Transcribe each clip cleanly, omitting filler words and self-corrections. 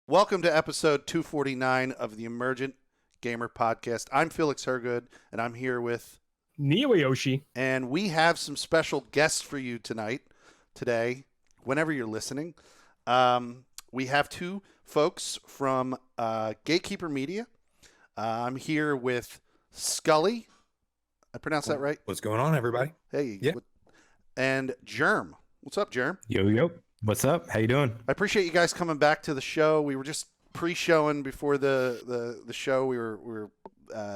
Welcome to episode 249 of the Emergent Gamer Podcast. I'm Felix Hergood, and I'm here with Neo Yoshi. And we have some special guests for you today, whenever you're listening. We have two folks from Gatekeeper Media. I'm here with Scully. I pronounced that right? What's going on, everybody? Hey. Yeah. And Germ. What's up, Germ? Yo. What's up? How you doing? I appreciate you guys coming back to the show. We were just pre-showing before the show. We were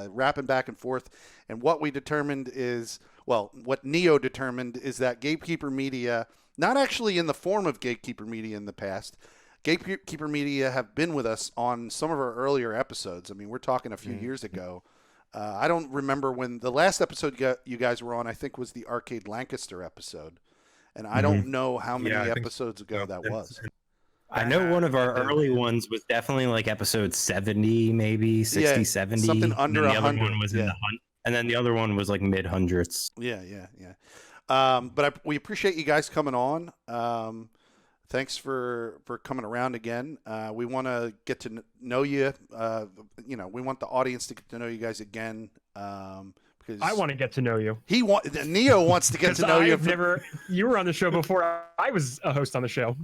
rapping back and forth, and what Neo determined is that Gatekeeper Media, not actually in the form of Gatekeeper Media in the past, Gatekeeper Media have been with us on some of our earlier episodes. I mean, we're talking a few years ago. I don't remember when the last episode you guys were on. I think was the Arcade Lancaster episode. And I don't know how many episodes ago that was. I know one of our early ones was definitely like episode 70, maybe 60, 70. Something under 100. The other one was in the hunt. And then the other one was like mid hundreds. Yeah. But we appreciate you guys coming on. Thanks for coming around again. We want to get to know you. We want the audience to get to know you guys again. Because I want to get to know you. Neo wants to get to know you. You were on the show before I was a host on the show.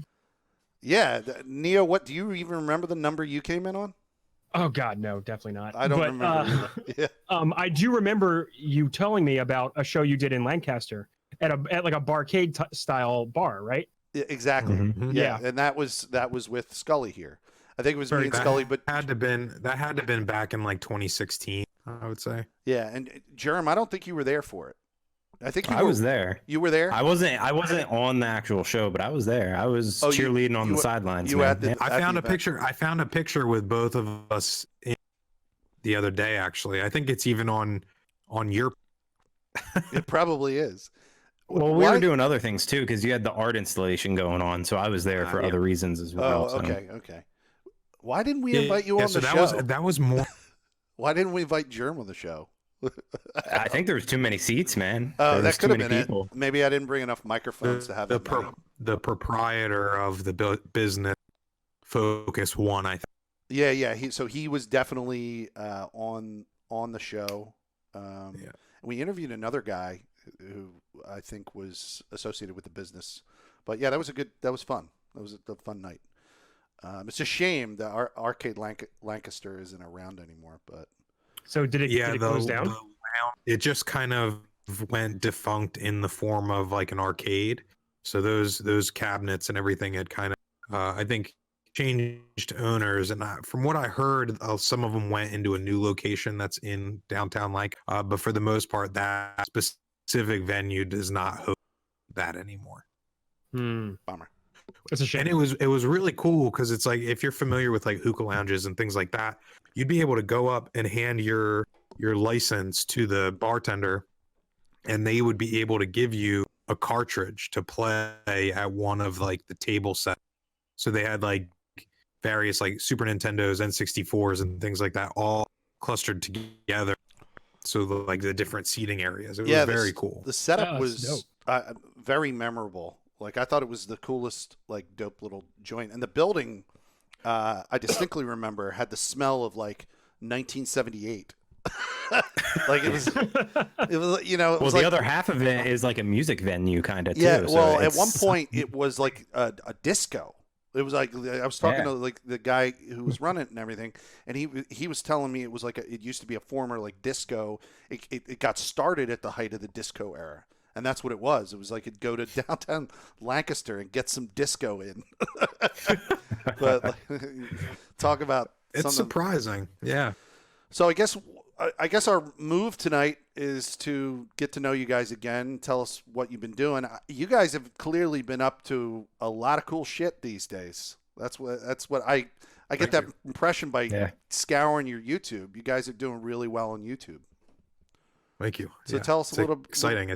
Yeah, Neo. Do you even remember the number you came in on? Oh God, no, definitely not. I don't remember. Yeah. I do remember you telling me about a show you did in Lancaster at like a barcade style bar, right? Yeah, exactly. Mm-hmm. Yeah, and that was with Scully here. I think it was me and Scully, but that had to been back in like 2016, I would say. Yeah, and Jerem, I don't think you were there for it. I think I was there. You were there? I wasn't on the actual show, but I was there. I was cheerleading on the sidelines. I found a picture with both of us the other day. Actually, I think it's even on your. It probably is. Well, we were doing other things too because you had the art installation going on, so I was there for other reasons as well. Oh, okay. Why didn't we invite you on the show? That was more. Why didn't we invite Germ on the show? I think there was too many seats, man. Oh, that could have been people. It. Maybe I didn't bring enough microphones to have the proprietor of the business Focus One, I think. Yeah. He was definitely on the show. We interviewed another guy who I think was associated with the business. But yeah, that was fun. That was a fun night. It's a shame that our Arcade Lancaster isn't around anymore. But so did it close down? It just kind of went defunct in the form of like an arcade. So those cabinets and everything had kind of I think changed owners. And from what I heard, some of them went into a new location that's in downtown but for the most part, that specific venue does not host that anymore. Bummer. It's a shame. And it was really cool because it's like if you're familiar with like hookah lounges and things like that, you'd be able to go up and hand your license to the bartender, and they would be able to give you a cartridge to play at one of like the table sets. So they had like various like Super Nintendos, N64s, and things like that all clustered together. So the different seating areas. It was very cool. The setup was very memorable. Like I thought it was the coolest, like dope little joint, and the building, I distinctly remember had the smell of like 1978. Like it was the other half of it is like a music venue kind of too. Yeah. Well, at one point it was like a disco. It was like I was talking to like the guy who was running it and everything, and he was telling me it was like it used to be a former like disco. It got started at the height of the disco era. And that's what it was. It was like it'd go to downtown Lancaster and get some disco in. But talk about it's surprising. Yeah. So I guess our move tonight is to get to know you guys again. Tell us what you've been doing. You guys have clearly been up to a lot of cool shit these days. That's what I get that impression by scouring your YouTube. You guys are doing really well on YouTube. Thank you. So tell us a little exciting.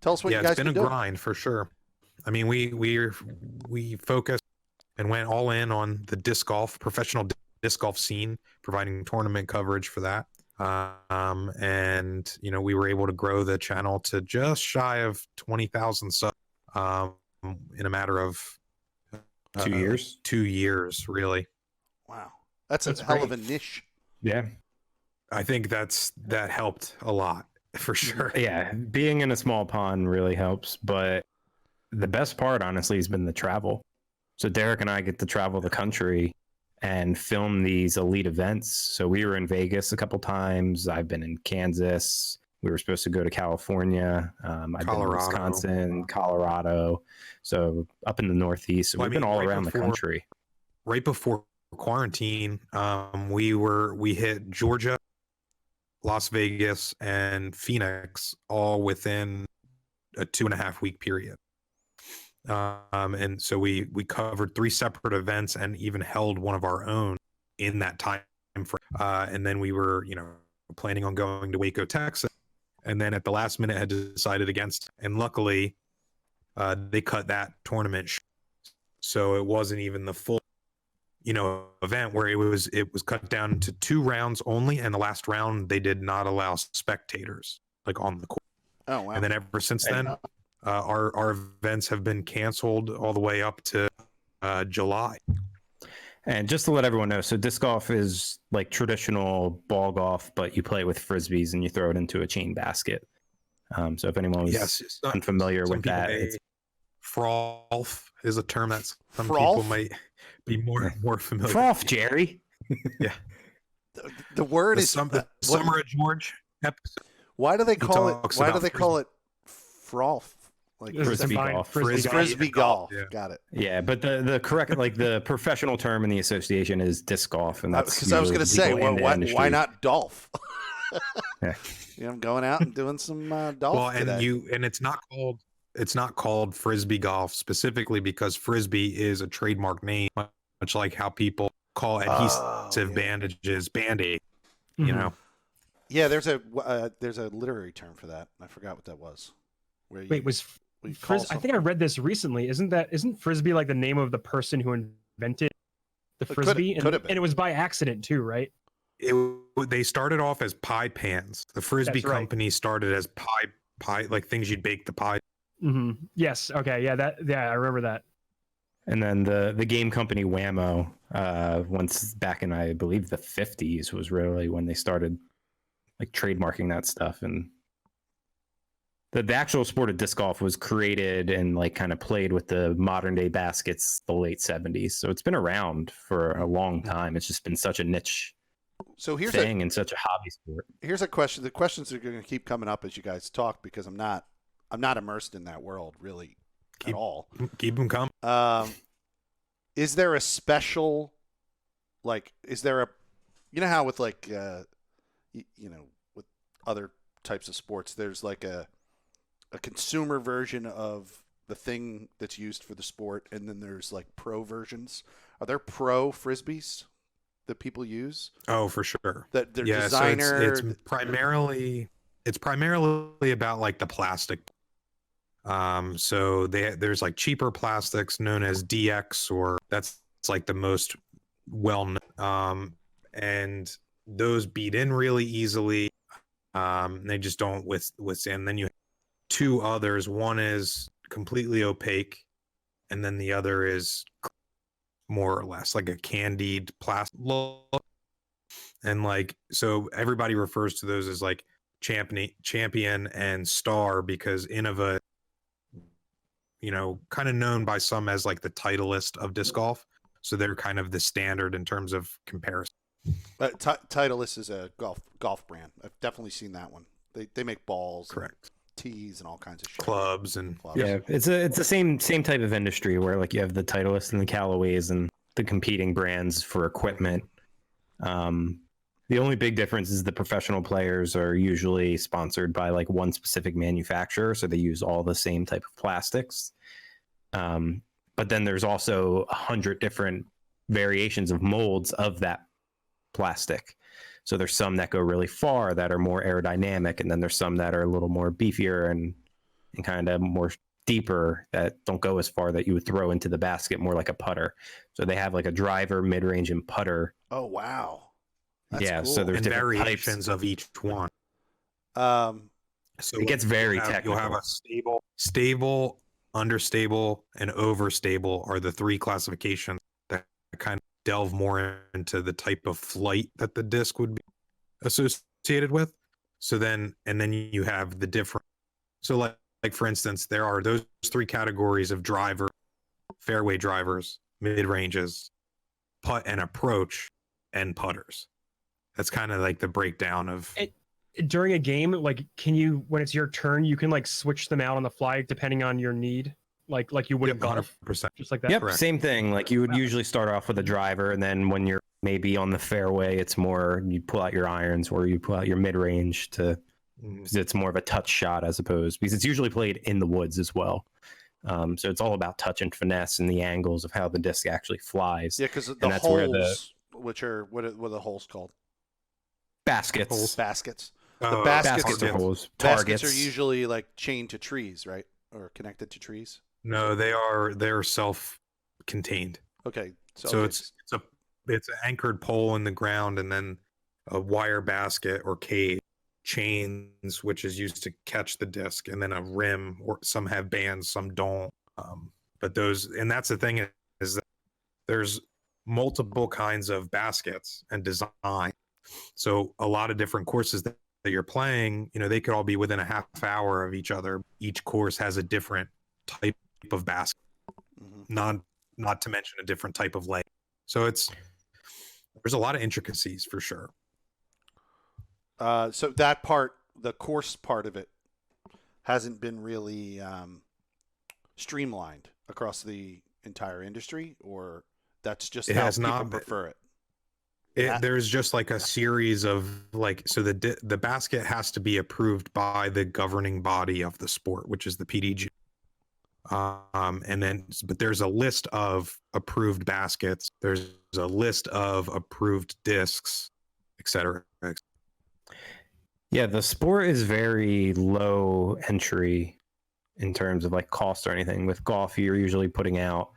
Tell us what you guys it's been a grind for sure. I mean, we focused and went all in on the professional disc golf scene, providing tournament coverage for that. And we were able to grow the channel to just shy of 20,000 subs in a matter of 2 years. 2 years, really. Wow, that's That's a hell of great. a niche. Yeah. I think that helped a lot for sure. Yeah. Being in a small pond really helps. But the best part, honestly, has been the travel. So Derek and I get to travel the country and film these elite events. So we were in Vegas a couple times. I've been in Kansas. We were supposed to go to California. I've been Colorado. to Wisconsin, Colorado. So up in the Northeast. So Well, I we've been mean, all right around the before- country. Right before quarantine, we hit Georgia, Las Vegas, and Phoenix all within a 2.5 week period. And so we covered 3 separate events and even held one of our own in that time frame. And then we were, planning on going to Waco, Texas, and then at the last minute had decided against. And luckily, they cut that tournament short. So it wasn't even the full, event where it was cut down to 2 rounds only, and the last round they did not allow spectators like on the court. Oh wow. And then ever since then, our events have been canceled all the way up to July. And just to let everyone know, so disc golf is like traditional ball golf, but you play with frisbees and you throw it into a chain basket. So if anyone was unfamiliar with that, it's frolf is a term that some Frolf? people might be more familiar. froth, Jerry. Yeah, The word the, is the Summer of George episode. why do they call it? talks Why do about they call it froth? Like This is Frisbee combined golf. frisbee golf. Yeah. Got it. Yeah, but the correct, like the professional term in the association is disc golf, and that's Because I was going to say, legal in the why industry. not golf? Yeah. I'm going out and doing some golf Well, and today. it's not called frisbee golf specifically because frisbee is a trademark name, much like how people call adhesive bandages Band-Aid. Mhm. Yeah, there's a literary term for that. I forgot what that was. Where Wait, was you call I think I read this recently. Isn't frisbee like the name of the person who invented the could- frisbee? could have been. And it was by accident too, right? They started off as pie pans. The frisbee That's right. company started as pie like things you'd bake the pie. Hmm. Yes. Okay. Yeah. I remember that. And then the game company Whammo, once back in I believe the 50s was really when they started like trademarking that stuff. And the actual sport of disc golf was created and like kind of played with the modern day baskets the late 70s. So it's been around for a long time. It's just been such a niche So here's thing and such a hobby sport. here's a question. The questions are going to keep coming up as you guys talk because I'm not immersed in that world really at all. Keep them coming. Is there a special, how with with other types of sports, there's like a consumer version of the thing that's used for the sport, and then there's like pro versions. Are there pro frisbees that people use? Oh, for sure. That their Yeah, designer. so it's primarily about like the plastic. So there's like cheaper plastics known as DX, or it's like the most well known. And those beat in really easily. They just don't withstand. Then you have 2 others. One is completely opaque, and then the other is more or less like a candied plastic look. And like, so everybody refers to those as like champion and star because Innova, kind of known by some as like the Titleist of disc golf. So they're kind of the standard in terms of comparison. Titleist is a golf brand. I've definitely seen that one. They make balls, Correct. tees, and all kinds of shit. Clubs and Yeah, it's the same type of industry where like you have the Titleist and the Callaways and the competing brands for equipment. The only big difference is the professional players are usually sponsored by like one specific manufacturer, so they use all the same type of plastics. But then there's also 100 different variations of molds of that plastic. So there's some that go really far that are more aerodynamic, and then there's some that are a little more beefier and kind of more deeper that don't go as far, that you would throw into the basket more like a putter. So they have like a driver, mid-range, and putter. Oh wow. That's Yeah, cool. so there's and different variations types. of each one. Um, So It gets very you'll have technical. a stable understable, and overstable are the three classifications that kind of delve more into the type of flight that the disc would be associated with. So then, and then you have the different. So like for instance, there are those three categories of driver, fairway drivers, mid ranges, putt and approach, and putters. That's kind of like the breakdown of. During a game, like, can you, when it's your turn, you can like switch them out on the fly depending on your need, like you would in golf, 100%. just like that. Yep, Correct. same thing. Like you would usually start off with a driver, and then when you're maybe on the fairway, it's more you pull out your irons or you pull out your mid range to. Because it's more of a touch shot as opposed because it's usually played in the woods as well. So it's all about touch and finesse and the angles of how the disc actually flies. Yeah, because the that's where holes, which are what are the holes called? Baskets. Baskets. Oh, The baskets, Baskets are holes. baskets Targets are usually like chained to trees, right, or connected to trees. No, they're self-contained. Okay, So it's an anchored pole in the ground, and then a wire basket or cage, chains, which is used to catch the disc, and then a rim, or some have bands, some don't. But those, and that's the thing, is that there's multiple kinds of baskets and design. So a lot of different courses that you're playing, they could all be within a half hour of each other. Each course has a different type of basket, not to mention a different type of lay. So there's a lot of intricacies for sure. So that part, the course part of it, hasn't been really streamlined across the entire industry, or that's just how people prefer it. There's just like a series of so the basket has to be approved by the governing body of the sport, which is the PDG. And then, but there's a list of approved baskets. There's a list of approved discs, etc. Yeah, the sport is very low entry in terms of like cost or anything. With golf, you're usually putting out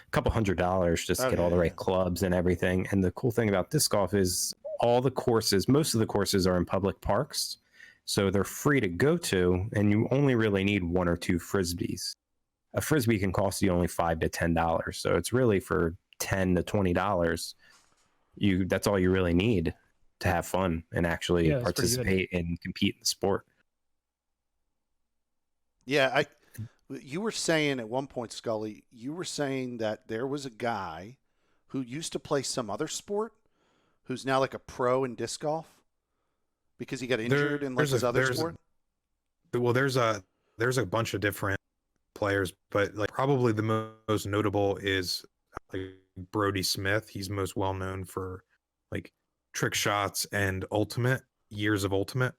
a couple $100 just to get all the right clubs and everything. And the cool thing about disc golf is most of the courses are in public parks. So they're free to go to, and you only really need one or two frisbees. A frisbee can cost you only $5 to $10. So it's really for $10 to $20. That's all you really need to have fun and actually participate and compete in the sport. Yeah, you were saying at one point, Scully, you were saying that there was a guy who used to play some other sport who's now like a pro in disc golf because he got injured in like his other sport. Well, there's a bunch of different players, but like probably the most notable is like Brody Smith. He's most well known for like trick shots and years of ultimate.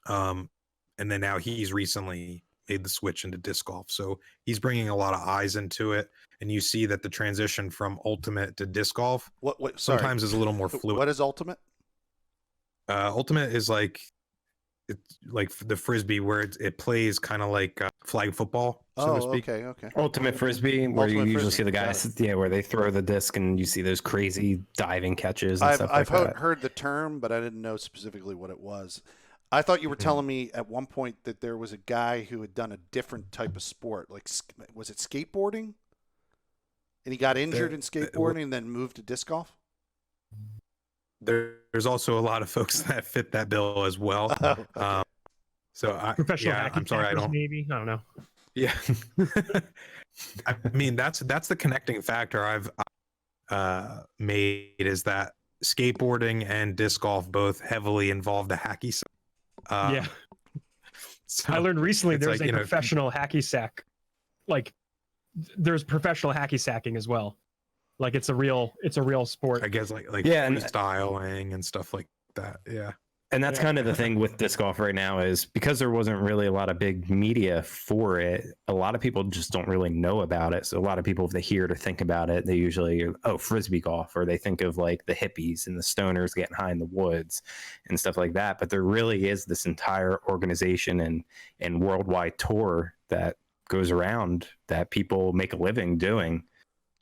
And then now he's recently made the switch into disc golf. So he's bringing a lot of eyes into it. And you see that the transition from ultimate to disc golf sometimes is a little more fluid. What is ultimate? Ultimate is like the frisbee where it plays kind of like flag football, so to speak. Okay. Ultimate frisbee, where you usually see the guys, where they throw the disc and you see those crazy diving catches and stuff like that. I've heard the term, but I didn't know specifically what it was. I thought you were telling me at one point that there was a guy who had done a different type of sport, like was it skateboarding? And he got injured in skateboarding and then moved to disc golf? There's also a lot of folks that fit that bill as well. Okay. I'm sorry, maybe I don't know. Yeah, I mean that's the connecting factor I've made is that skateboarding and disc golf both heavily involve the hacky sack. Yeah, so I learned recently there's a professional hacky sack. Like, there's professional hacky sacking as well. Like it's a real sport. I guess like freestyling and stuff like that. Yeah. And that's kind of the thing with disc golf right now is because there wasn't really a lot of big media for it, a lot of people just don't really know about it. So a lot of people, if they hear to think about it, they usually, frisbee golf, or they think of like the hippies and the stoners getting high in the woods and stuff like that. But there really is this entire organization and worldwide tour that goes around that people make a living doing.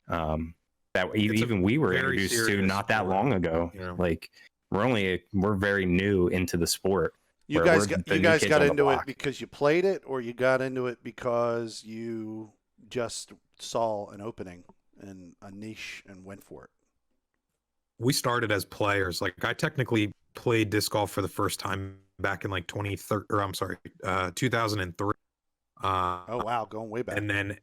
That even we were introduced to not that long ago. Yeah. Like we're very new into the sport. You guys got into it because you played it, or you got into it because you just saw an opening and a niche and went for it? We started as players. Like I technically played disc golf for the first time back in like 2003. Oh wow, going way back. And then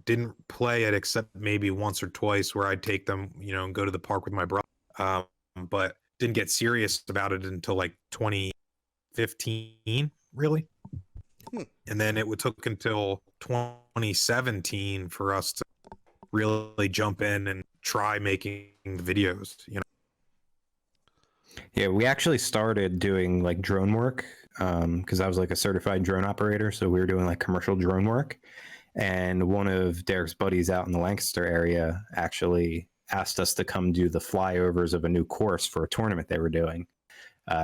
didn't play it except maybe once or twice where I'd take them, and go to the park with my brother. But didn't get serious about it until like 2015, really. And then it took until 2017 for us to really jump in and try making videos, Yeah, we actually started doing like drone work because I was like a certified drone operator. So we were doing like commercial drone work. And one of Derek's buddies out in the Lancaster area actually asked us to come do the flyovers of a new course for a tournament they were doing.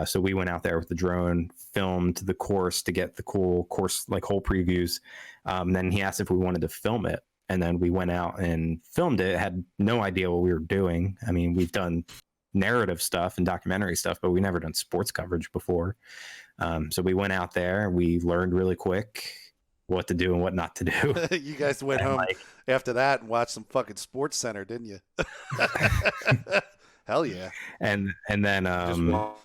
So we went out there with the drone, filmed the course to get the cool course, like hole previews. Then he asked if we wanted to film it. And then we went out and filmed it, had no idea what we were doing. I mean, we've done narrative stuff and documentary stuff, but we never done sports coverage before. So we went out there, we learned really quick what to do and what not to do. You guys went home after that and watched some fucking Sports Center, didn't you? Hell yeah. And then just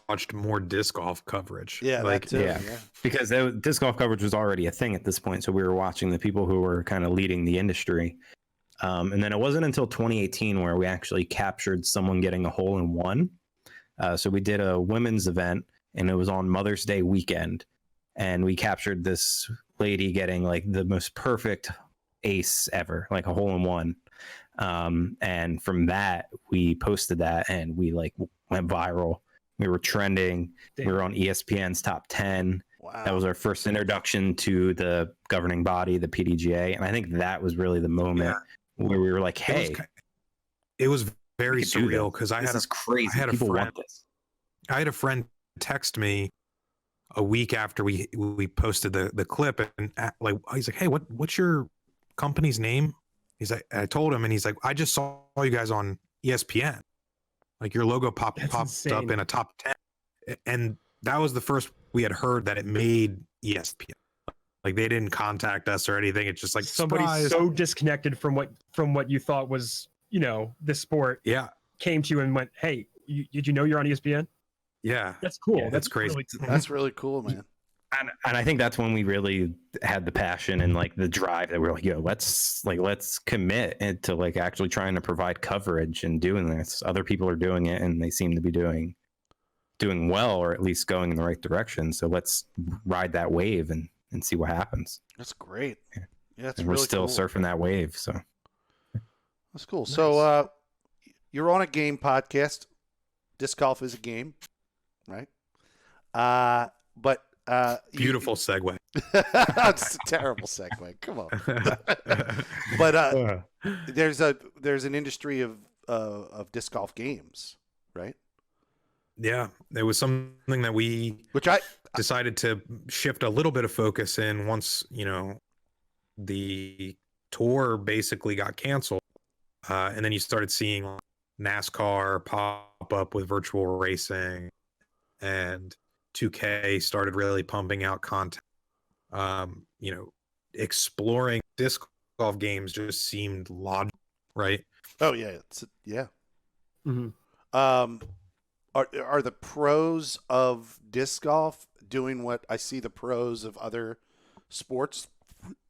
watched more disc golf coverage. Yeah, like that too. Yeah. Because disc golf coverage was already a thing at this point. So we were watching the people who were kind of leading the industry. And then it wasn't until 2018 where we actually captured someone getting a hole in one. So we did a women's event and it was on Mother's Day weekend. And we captured this lady getting like the most perfect ace ever, like a hole in one. And from that, we posted that and we like went viral. We were trending. Damn. We were on ESPN's top 10. Wow. That was our first introduction to the governing body, the PDGA. And I think that was really the moment where we were like, hey, it was very surreal because I had crazy. I had People a friend. Want this. I had a friend text me a week after we posted the clip, and like he's like, hey, what's your company's name? He's like, I told him, and he's like, I just saw you guys on ESPN. Like your logo popped up in a top 10, and that was the first we had heard that it made ESPN. Like they didn't contact us or anything. It's just like somebody so disconnected from what you thought was, this sport. Yeah, came to you and went, hey, did you know you're on ESPN? Yeah, that's cool. Yeah, that's crazy. Really cool. That's really cool, man. And I think that's when we really had the passion and like the drive that we're like, yo, let's commit to like actually trying to provide coverage and doing this. Other people are doing it and they seem to be doing well, or at least going in the right direction. So let's ride that wave and see what happens. That's great. Yeah, that's and really we're still cool. surfing that wave. So that's cool. Nice. So you're on a game podcast. Disc golf is a game, right? But beautiful segue. It's a terrible segue. Come on. But there's an industry of disc golf games, right? Yeah, it was something that we decided to shift a little bit of focus in once the tour basically got canceled, and then you started seeing NASCAR pop up with virtual racing, and 2K started really pumping out content. Exploring disc golf games just seemed logical, right? Oh yeah, yeah. Mm-hmm. Are the pros of disc golf doing what I see the pros of other sports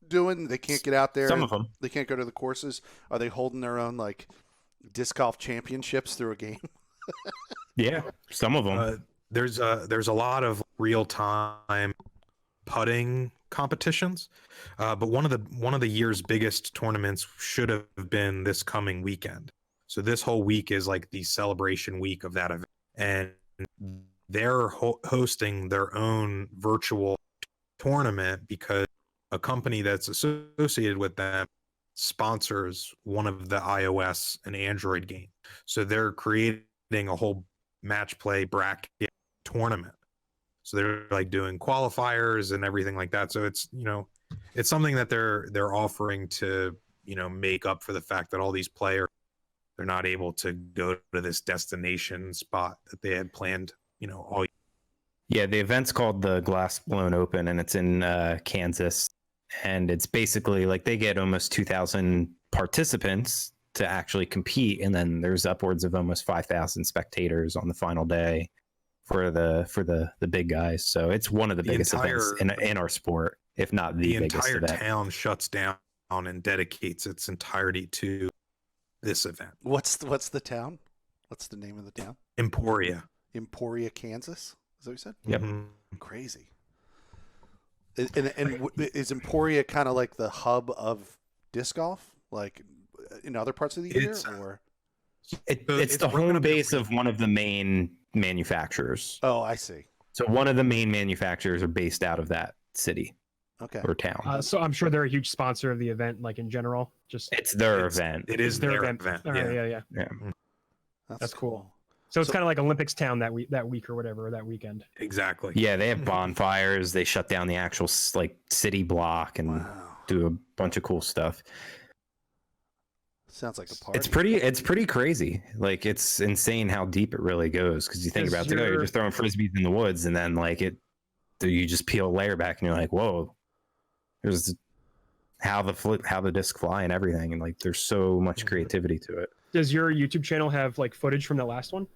doing? They can't get out there. Some of them. They can't go to the courses. Are they holding their own like disc golf championships through a game? Yeah, some of them. There's a lot of real time putting competitions, but one of the year's biggest tournaments should have been this coming weekend. So this whole week is like the celebration week of that event, and they're hosting their own virtual tournament because a company that's associated with them sponsors one of the iOS and Android games. So they're creating a whole match play bracket tournament. So they're like doing qualifiers and everything like that. So it's it's something that they're offering to make up for the fact that all these players, they're not able to go to this destination spot that they had planned all year. Yeah, the event's called the Glass Blown Open, and it's in Kansas. and it's basically like they get almost 2,000 participants to actually compete, and then there's upwards of almost 5,000 spectators on the final day for the big guys. So it's one of the biggest events in our sport, if not the biggest event. The entire town shuts down and dedicates its entirety to this event. What's the town? What's the name of the town? Emporia, Kansas. Is that what you said? Yep. Crazy. And is Emporia kind of like the hub of disc golf, like in other parts of the year, or? It's the home base of one of the main manufacturers. Oh, I see. So one of the main manufacturers are based out of that city. Okay. Or town. So I'm sure they're a huge sponsor of the event, like in general. It's their event. It is their event. Yeah. That's cool. So it's kind of like Olympics Town that week or whatever, or that weekend. Exactly. Yeah, they have bonfires. They shut down the actual like city block and do a bunch of cool stuff. Sounds like a party. It's pretty crazy. Like, it's insane how deep it really goes, because you think about it, you're just throwing frisbees in the woods, and then like you just peel a layer back and you're like, whoa, there's how the disc fly and everything, and like there's so much creativity to it. Does your YouTube channel have like footage from the last one?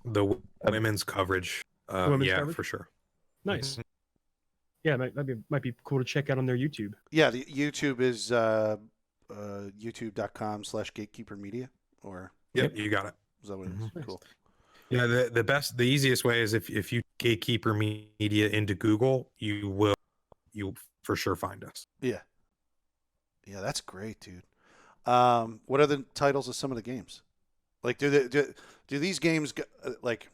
The women's coverage. Coverage? For sure. Nice. Yeah, might be cool to check out on their YouTube. Yeah, the YouTube is youtube.com/gatekeeper media, or Yep, you got it. Is that what it is? Nice. Cool. Yeah, the easiest way is if you Gatekeeper Media into Google, you'll for sure find us. Yeah, that's great, dude. What are the titles of some of the games? Like, do these games like?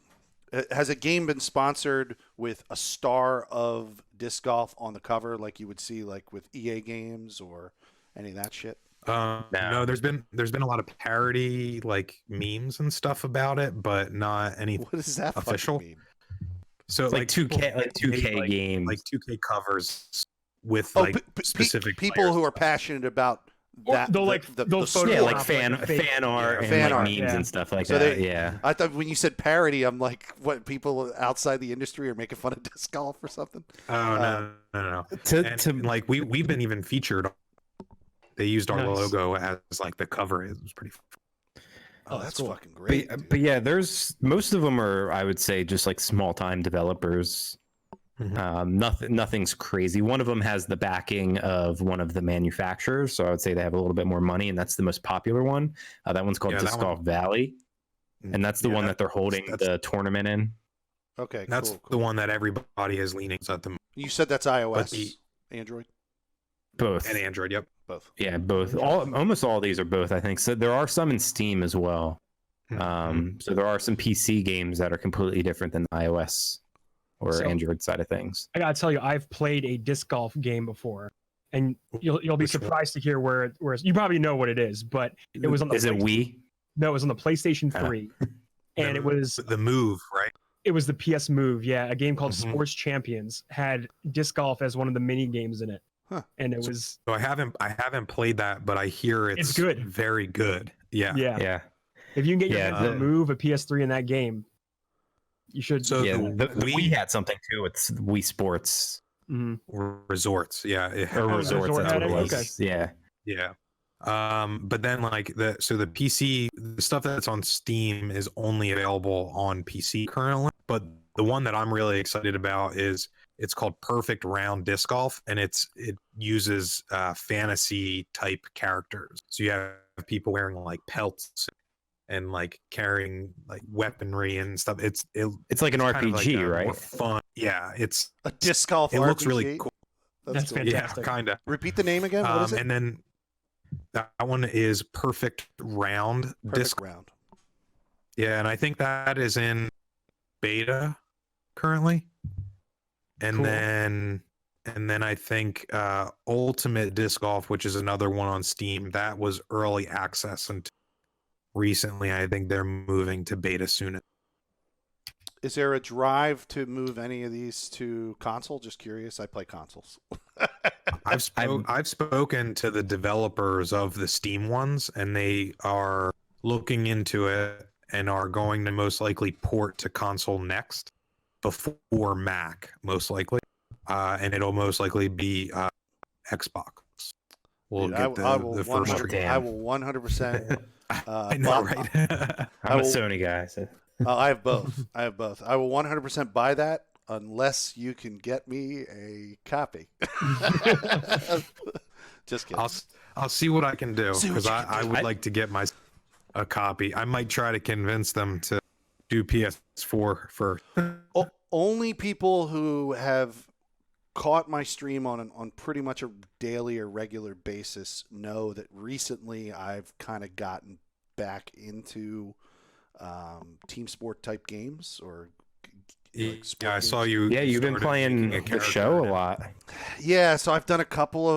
Has a game been sponsored with a star of disc golf on the cover, like you would see like with EA games or any of that shit? No, there's been a lot of parody like memes and stuff about it, but not any What does that official mean? So like 2K games, like 2K covers with specific people who are passionate about that. They'll like fan art and like memes and stuff like that. I thought when you said parody, I'm like, what, people outside the industry are making fun of disc golf or something? Oh no. Like we've been even featured. They used our logo as like the cover. It was pretty fun. Oh, that's cool. Fucking great. But yeah, there's most of them are, I would say, just like small time developers. Nothing's crazy. One of them has the backing of one of the manufacturers, so I would say they have a little bit more money, and that's the most popular one. That one's called Disc Golf Valley, and that's the one that they're holding the tournament in. Okay, that's cool. The one that everybody has leanings at the moment. You said that's iOS, Android? Both. And Android, yep. Both. Yeah, both. Almost all of these are both, I think. So there are some in Steam as well. So there are some PC games that are completely different than the iOS or Android side of things. I gotta tell you, I've played a disc golf game before, and you'll be surprised to hear where you probably know what it is, but it was on the. Is it Wii? No, it was on the PlayStation 3, and it was the Move, right? It was the PS Move, yeah. A game called Sports Champions had disc golf as one of the mini games in it, and it was. So I haven't played that, but I hear it's good, very good. Yeah. If you can get your hands on the Move, a PS3 in that game, you should. So the Wii had something too. It's Wii Sports Resorts. Yeah. Or Resorts. That's what it was. Okay. Yeah. But then like the PC, the stuff that's on Steam is only available on PC currently. But the one that I'm really excited about it's called Perfect Round Disc Golf, and it uses fantasy type characters. So you have people wearing like pelts and like carrying like weaponry and stuff. It's like an RPG, like right? More fun. Yeah, it's a disc golf. It RPG? looks really cool. That's fantastic. Yeah, kind of. Repeat the name again. What is it? And then that one is Perfect Round Disc Round. Yeah, and I think that is in beta currently. And cool. then I think Ultimate Disc Golf, which is another one on Steam, that was early access until recently. I think they're moving to beta soon. Is there a drive to move any of these to console? Just curious. I play consoles. I've spoken to the developers of the Steam ones, and they are looking into it and are going to most likely port to console next before Mac, most likely. And it'll most likely be Xbox. We'll Dude, get I will the first 100, stream. I will 100%. I know, right? I'm a Sony guy. So. I have both. I will 100% buy that unless you can get me a copy. Just kidding. I'll see what I can do, because I would I- like to get a copy. I might try to convince them to do PS4 first. Only people who have caught my stream on pretty much a daily or regular basis know that recently I've kind of gotten back into team sport type games or like Yeah, I games. saw you. Yeah, you've been started playing making the show a lot. Yeah, so I've done a couple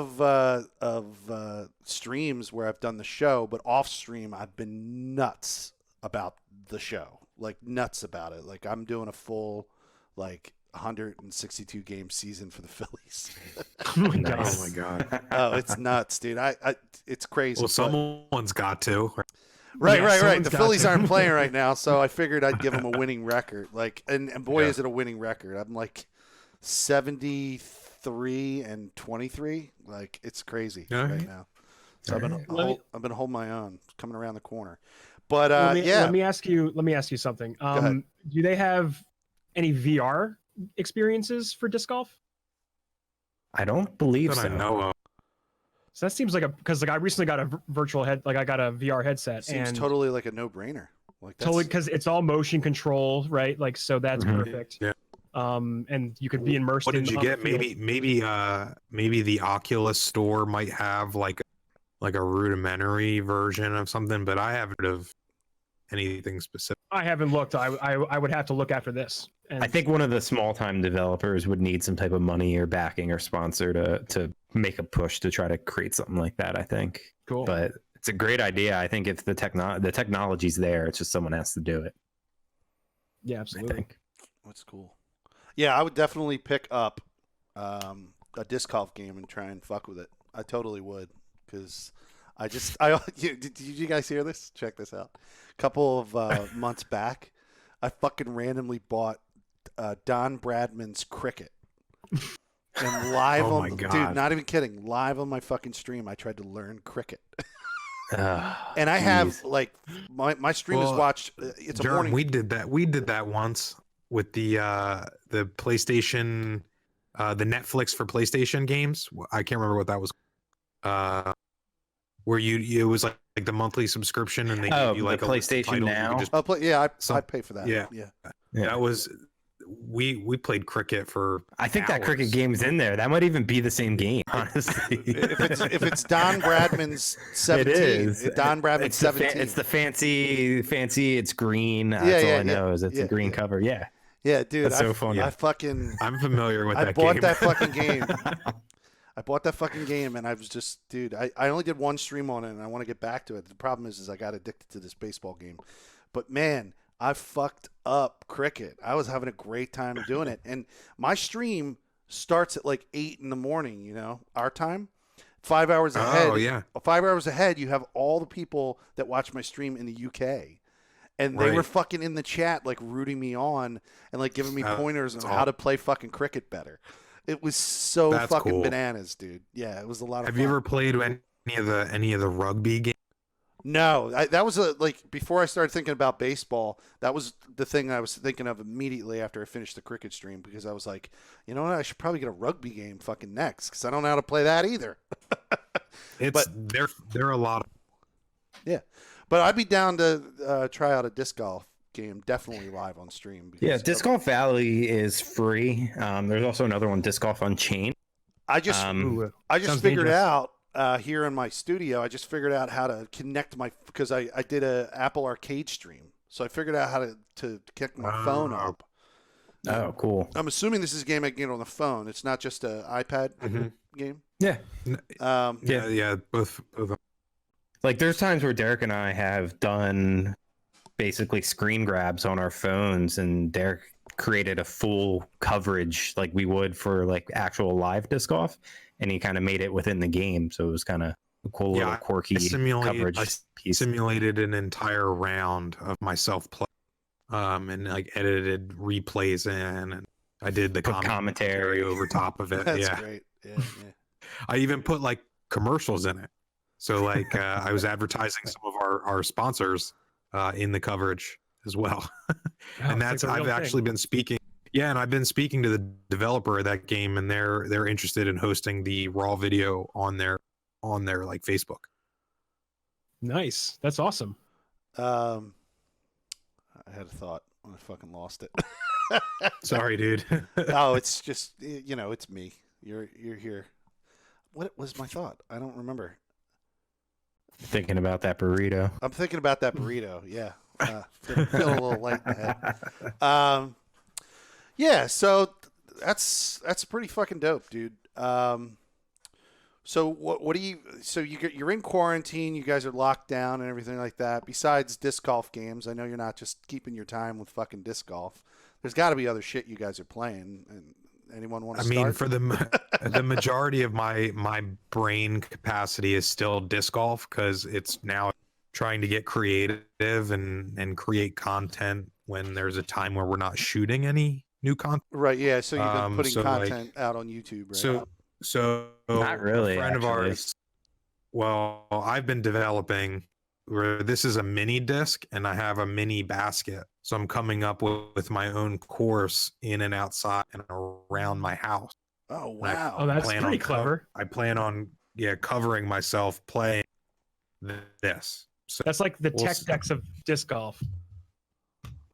of streams where I've done the show, but off stream I've been nuts about the show, like nuts about it. Like I'm doing a full 162 game season for the Phillies. Oh my god. Nice. Oh my god. Oh, it's nuts, dude. It's crazy. Well, but- someone's got to. Right. someone's The got Phillies to. aren't playing right now, so I figured I'd give them a winning record. And boy, Yeah. is it a winning record. I'm 73-23. Like it's crazy All right right. now. So I've been Let me- holding my own, coming around the corner. But Let me ask you something. ahead. Do they have any VR experiences for disc golf? I don't believe That so. I know of. So that seems like because I recently got a virtual head, I got a VR headset, seems and totally like a no-brainer. Like that's, totally because it's all motion control, right? Like so that's Mhm. perfect. Yeah. And you could be immersed. What did you on the get? field. Maybe the Oculus store might have like a rudimentary version of something, but I haven't heard of anything specific. I haven't looked. I would have to look after this. And I think one of the small time developers would need some type of money or backing or sponsor to make a push to try to create something like that. I think, cool. but it's a great idea. I think if the technology's there, it's just someone has to do it. Yeah, I absolutely. think. That's cool. Yeah, I would definitely pick up a disc golf game and try and fuck with it. I totally would, because did you guys hear this? Check this out. A couple of months back, I fucking randomly bought Don Bradman's Cricket. And live Oh on my dude, God. not even kidding, live on my fucking stream, I tried to learn cricket. Ah, And I have jeez. my stream is Well, watched. It's a Jerm, morning. we did that once with the PlayStation, the Netflix for PlayStation games. I can't remember what that was. Where it was like the monthly subscription, and they gave you the like a list of PlayStation titles you Now? could just. I'll play. Yeah, So- I pay for that. yeah. Yeah. Yeah. That was we played cricket for. I think that cricket hours. game's in there. That might even be the same game, honestly. If it's Don Bradman's 17, It is. Don Bradman's It's the 17. it's the fancy. It's green. Yeah, That's yeah, all I know is it's yeah, a green yeah. cover. Yeah. Yeah, dude. That's so funny. I fucking I'm familiar with I that bought game. that fucking game. I bought that fucking game, and I was just, dude. I only did one stream on it, and I want to get back to it. The problem is I got addicted to this baseball game. But man, I fucked up cricket. I was having a great time doing it, and my stream starts at like 8 in the morning. You know, our time. 5 hours ahead. Oh yeah. 5 hours ahead, you have all the people that watch my stream in the UK. And they Right. were fucking in the chat, like rooting me on and like giving me pointers on that's how to play fucking cricket better. It was so That's fucking cool. bananas, dude. Yeah, it was a lot of Have fun. you ever played any of the rugby games? No, that was before I started thinking about baseball. That was the thing I was thinking of immediately after I finished the cricket stream, because I was like, you know what, I should probably get a rugby game fucking next, because I don't know how to play that either. It's they're a lot. Yeah, but I'd be down to try out a disc golf game, definitely live on stream. Because Yeah, Disc Golf Valley is free. There's also another one, Disc Golf Unchained. I just Ooh, I just sounds figured dangerous. out here in my studio. I just figured out how to connect because I did a Apple Arcade stream, so I figured out how to connect my phone Oh. up. Oh, cool. I'm assuming this is a game I can get on the phone. It's not just an iPad Mhm. game. Yeah. Yeah, both of them. Like there's times where Derek and I have done basically screen grabs on our phones, and Derek created a full coverage like we would for like actual live disc golf, and he kind of made it within the game, so it was kind of a cool little Yeah, quirky coverage I piece. simulated an entire round of myself play, and like edited replays in, and I did the Put commentary. over top of it. That's Yeah, great. Yeah, yeah. I even put like commercials in it. So like I was advertising some of our sponsors in the coverage as well. And that's I've actually been speaking. Yeah, and I've been speaking to the developer of that game, and they're interested in hosting the raw video on their like Facebook. Nice. That's awesome. I had a thought. I fucking lost it. Sorry, dude. Oh, it's just it's me. You're here. What was my thought? I don't remember. Thinking about that burrito. I'm thinking about that burrito. Yeah, feeling a little light in the head. Yeah, so that's pretty fucking dope, dude. So what do you? So you're in quarantine. You guys are locked down and everything like that. Besides disc golf games, I know you're not just keeping your time with fucking disc golf. There's got to be other shit you guys are playing. And anyone want to start? I mean, for the majority of my brain capacity is still disc golf because it's now trying to get creative and create content when there's a time where we're not shooting any new content. Right. Yeah. So you've been putting content out on YouTube, right? So not really. A friend of ours. Well, I've been developing. This is a mini disc, and I have a mini basket. So I'm coming up with my own course in and outside and around my house. Oh wow! Oh, that's pretty clever. I plan on covering myself playing this. So that's like the tech decks of disc golf.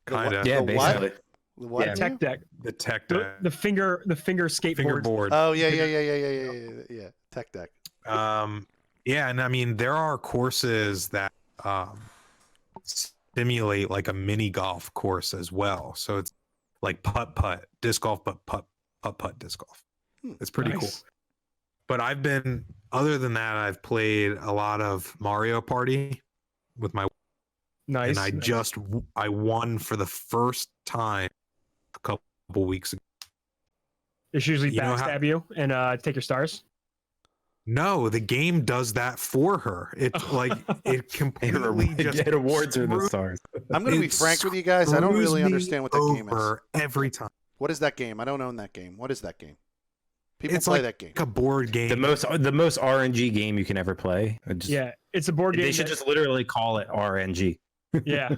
Kind of. Yeah, basically. What? Yeah, tech deck. The tech deck. The finger skateboard. Fingerboard. Oh yeah. Tech deck. Yeah, and I mean there are courses that simulate like a mini golf course as well. So it's like putt disc golf, but putt disc golf. It's pretty cool. But other than that, I've played a lot of Mario Party with my. Nice. And I won for the first time a couple weeks ago. It's usually backstab you and take your stars. No, the game does that for her. It's like it completely just it awards her the stars. I'm going to be frank with you guys. I don't really understand what that game is. Every time. What is that game? I don't own that game. What is that game? People play that game. Like a board game. The most RNG game you can ever play. It's a board game. They should just literally call it RNG. Yeah.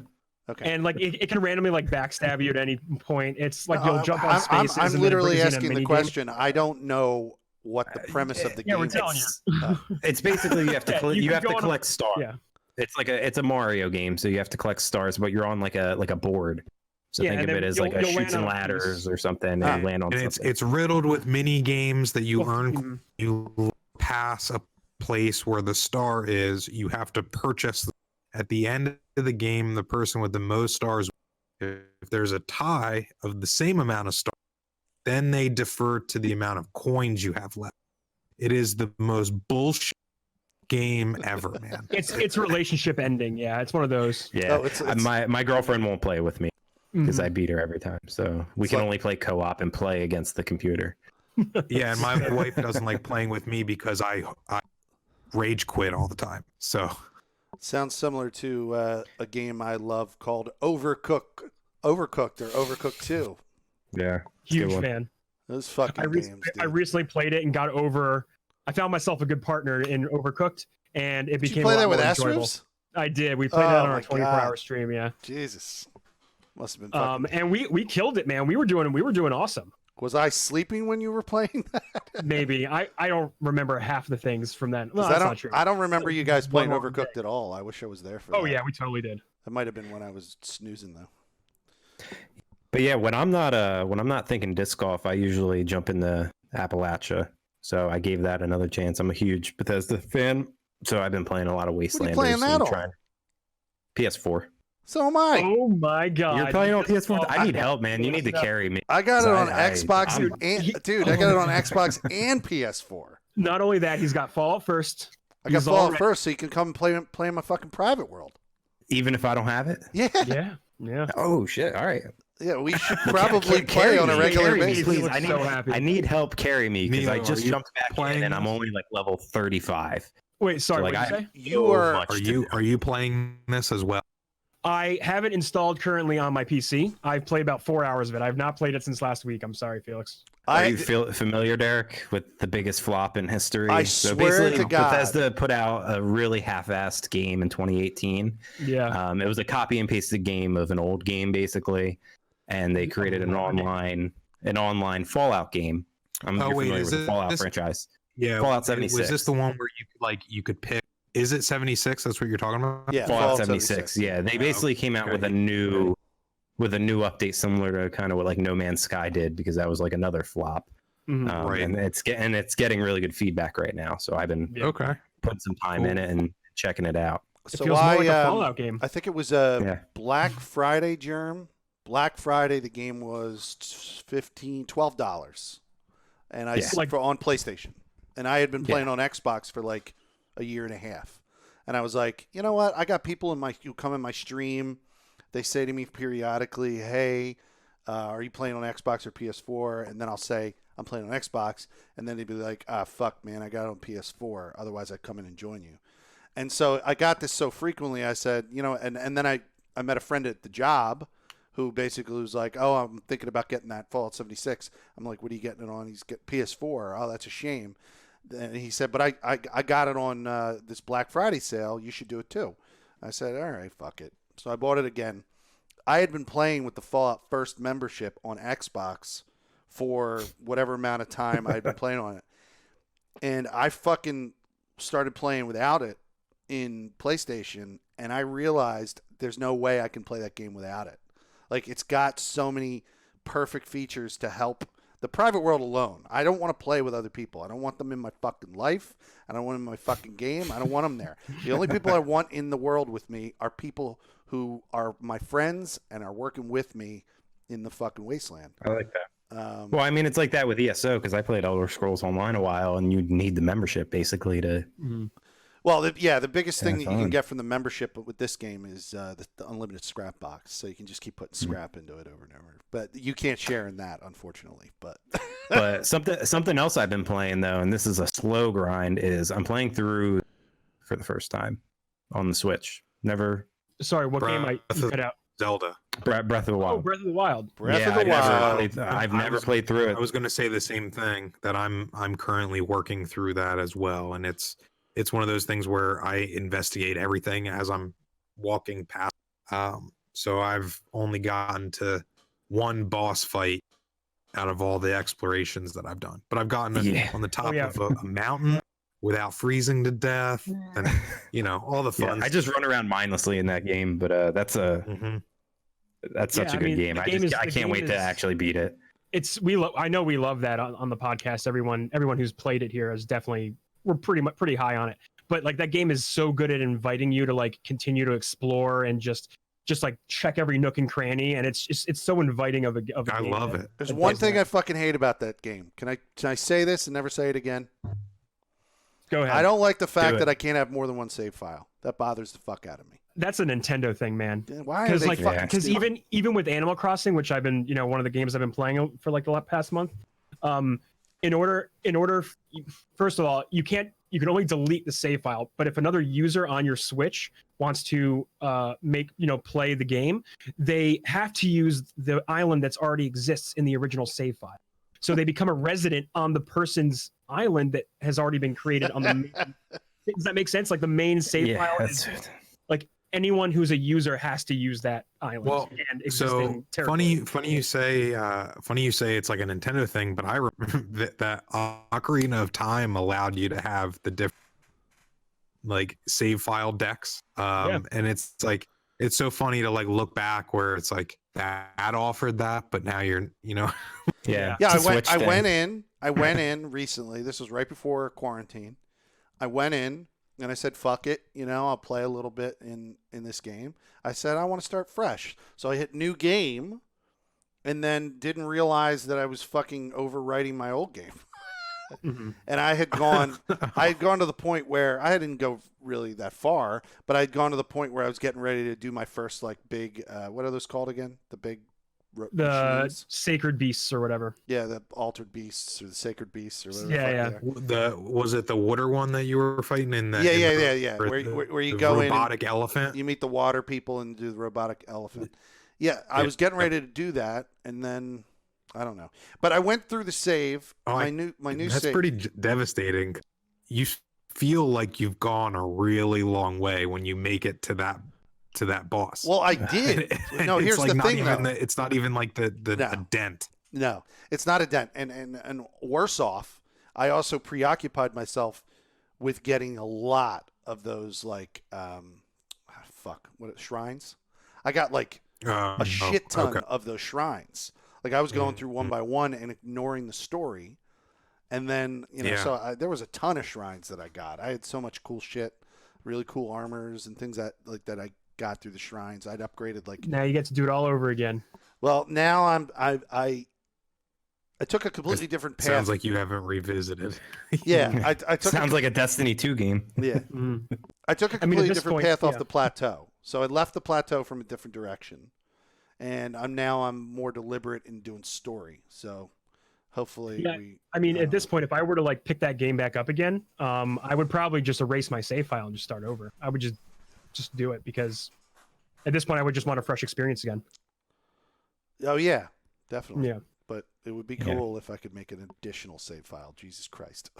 Okay. And like it can randomly like backstab you at any point. It's like you'll jump on spaces. I'm literally asking the question. I don't know what the premise of the game is. We're telling you. It's basically you have to collect stars. Yeah. It's a Mario game, so you have to collect stars, but you're on like a board. So think of it as like a shoots and ladders or something, and you land on something. It's riddled with mini games that you earn. You pass a place where the star is. You have to purchase. At the end of the game, the person with the most stars. If there's a tie of the same amount of stars, then they defer to the amount of coins you have left. It is the most bullshit game ever, man. It's relationship ending. Yeah, it's one of those. Yeah, my girlfriend won't play with me because I beat her every time. So we can only play co-op and play against the computer. Yeah, and my wife doesn't like playing with me because I rage quit all the time. So sounds similar to a game I love called Overcooked or Overcooked 2. Yeah, huge fan. Those fucking games. I recently played it and got over. I found myself a good partner in Overcooked, and it became. Did you play a lot that with more enjoyable. Astrubs? I did. We played that on our 24-hour stream. Yeah. Jesus, must have been. Fucking... And we killed it, man. We were doing awesome. Was I sleeping when you were playing that? Maybe. I don't remember half the things from that. Well, that's not true. I don't remember you guys playing Overcooked at all. I wish I was there for that. Oh yeah, we totally did. That might have been when I was snoozing though. But yeah, when I'm not thinking disc golf, I usually jump into Appalachia. So I gave that another chance. I'm a huge Bethesda fan, so I've been playing a lot of Wastelanders. What are you playing that on? PS4 So am I. Oh my god! You're playing on PS4. I need help, man. You need to carry me. I got it on Xbox, dude. I got it on Xbox and PS4. Not only that, he's got Fallout first. I got Fallout first, so you can come play in my fucking private world. Even if I don't have it? Yeah. Oh shit! All right. Yeah, we should probably play on a regular basis. Please, I need help carry me because I just jumped back in and I'm only like level 35. Wait, sorry. What did you say? Are you playing this as well? I have it installed currently on my PC. I've played about 4 hours of it. I've not played it since last week. I'm sorry, Felix. Are you familiar, Derek, with the biggest flop in history? I swear to God. Bethesda put out a really half-assed game in 2018. Yeah. It was a copy and pasted game of an old game, basically, and they created an online Fallout game. You're familiar with the Fallout franchise? Yeah, Fallout 76. Was this the one where you could pick? Is it 76? That's what you're talking about? Yeah, Fallout 76. Yeah, they basically came out with a new update similar to kind of what like No Man's Sky did, because that was like another flop. Right. And it's getting really good feedback right now. So I've been putting some time in it and checking it out. It feels more like a Fallout game. I think it was Black Friday, Germ. Black Friday, the game was $12, and on PlayStation, and I had been playing on Xbox for like a year and a half, and I was like, you know what? I got people who come in my stream. They say to me periodically, "Hey, are you playing on Xbox or PS4?" And then I'll say, "I'm playing on Xbox," and then they'd be like, fuck, man, I got it on PS4. Otherwise, I'd come in and join you." And so I got this so frequently, I said, and then I met a friend at the job who basically was like, "Oh, I'm thinking about getting that Fallout 76." I'm like, "What are you getting it on?" He's get PS4. "Oh, that's a shame." And he said, "But I got it on this Black Friday sale. You should do it too." I said, "All right, fuck it." So I bought it again. I had been playing with the Fallout First membership on Xbox for whatever amount of time I had been playing on it. And I fucking started playing without it in PlayStation, and I realized there's no way I can play that game without it. Like, it's got so many perfect features to help the private world alone. I don't want to play with other people. I don't want them in my fucking life. I don't want them in my fucking game. I don't want them there. The only people I want in the world with me are people who are my friends and are working with me in the fucking wasteland. I like that. Well, I mean, it's like that with ESO, because I played Elder Scrolls Online a while, and you need the membership basically to. Mm-hmm. Well, the biggest thing that you can get from the membership with this game is the unlimited scrap box, so you can just keep putting scrap into it over and over. But you can't share in that, unfortunately. But something else I've been playing though, and this is a slow grind, is I'm playing through for the first time on the Switch. Never. Sorry, what game you cut out? Zelda. Breath of the Wild. Oh, Breath of the Wild. Breath of the Wild. I've never played through it. I was going to say the same thing, that I'm currently working through that as well, and it's one of those things where I investigate everything as I'm walking past. So I've only gotten to one boss fight out of all the explorations that I've done, but I've gotten on the top of a mountain without freezing to death, and all the fun. I just run around mindlessly in that game, but that's such a good game. I can't wait to actually beat it. I know we love that on the podcast. Everyone who's played it here is definitely, we're pretty high on it. But like, that game is so good at inviting you to like continue to explore and just like check every nook and cranny, and it's so inviting of a game. I love it. There's one thing I fucking hate about that game. Can I say this and never say it again? Go ahead. I don't like the fact that I can't have more than one save file. That bothers the fuck out of me. That's a Nintendo thing, man. Why are they fucking? Because even with Animal Crossing, which I've been, one of the games I've been playing for like the past month, in order, first of all, you can only delete the save file. But if another user on your Switch wants to play the game, they have to use the island that's already exists in the original save file. So they become a resident on the person's island that has already been created on the main. Does that make sense? Like, the main save file is like, anyone who's a user has to use that island. Well, and existing funny you say it's like a Nintendo thing, but I remember that Ocarina of Time allowed you to have the different like save file decks, and it's like, it's so funny to like look back where it's like that offered that, but now you're yeah. I went in recently. This was right before quarantine. I went in and I said, fuck it, I'll play a little bit in this game. I said, I want to start fresh. So I hit new game and then didn't realize that I was fucking overwriting my old game. Mm-hmm. And I had gone to the point where I didn't go really that far, but I'd gone to the point where I was getting ready to do my first like big, what are those called again? The big machines? Sacred beasts or whatever. Yeah, the altered beasts or the sacred beasts or whatever. Yeah. Was it the water one that you were fighting in? Yeah. Where you go in, robotic elephant. You meet the water people and do the robotic elephant. Yeah, I was getting ready to do that, and then I don't know. But I went through the save. My new That's save. pretty devastating. You feel like you've gone a really long way when you make it to that boss. Well, I did. No, here's like the not thing, even though. it's not even like the No. a dent. No, it's not a dent. And worse off, I also preoccupied myself with getting a lot of those like shrines. I got like a shit ton of those shrines. Like I was going through one by one and ignoring the story. And then, so there was a ton of shrines that I got. I had so much cool shit, really cool armors and things that I got through the shrines. I'd upgraded like. Now you get to do it all over again. Well, now I took a completely different path. Sounds like you haven't revisited. Yeah, I took. Sounds like a Destiny 2 game. Yeah, I took a completely different path off the plateau. So I left the plateau from a different direction, and I'm more deliberate in doing story. So hopefully, at this point, if I were to like pick that game back up again, I would probably just erase my save file and just start over. I would just do it because at this point, I would just want a fresh experience again. Oh yeah, definitely. Yeah. But it would be cool if I could make an additional save file. Jesus Christ.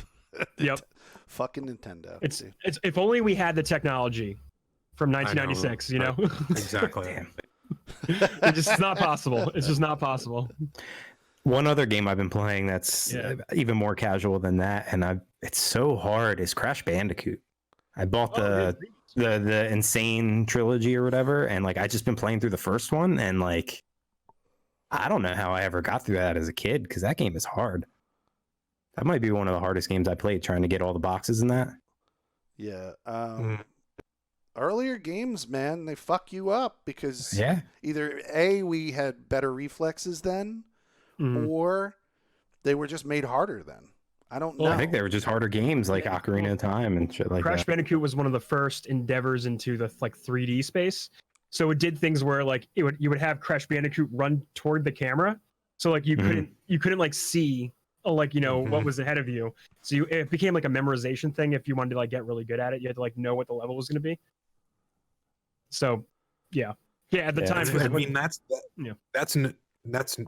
Yep. Fucking Nintendo. It's if only we had the technology from 1996, you know? Exactly. It's just not possible. It's just not possible. One other game I've been playing that's even more casual than that, and it's so hard, is Crash Bandicoot. I bought the Insane trilogy or whatever, and like I just been playing through the first one, and like I don't know how I ever got through that as a kid because that game is hard. That might be one of the hardest games I played, trying to get all the boxes in that. Yeah. Earlier games, man, they fuck you up because either A, we had better reflexes then, or they were just made harder then. I don't know. I think they were just harder games like Ocarina of Time and shit like that. Crash Bandicoot was one of the first endeavors into the like 3D space. So it did things where like you would have Crash Bandicoot run toward the camera, so like you couldn't like see what was ahead of you. So it became like a memorization thing. If you wanted to like get really good at it, you had to like know what the level was going to be. So at the time. I mean that's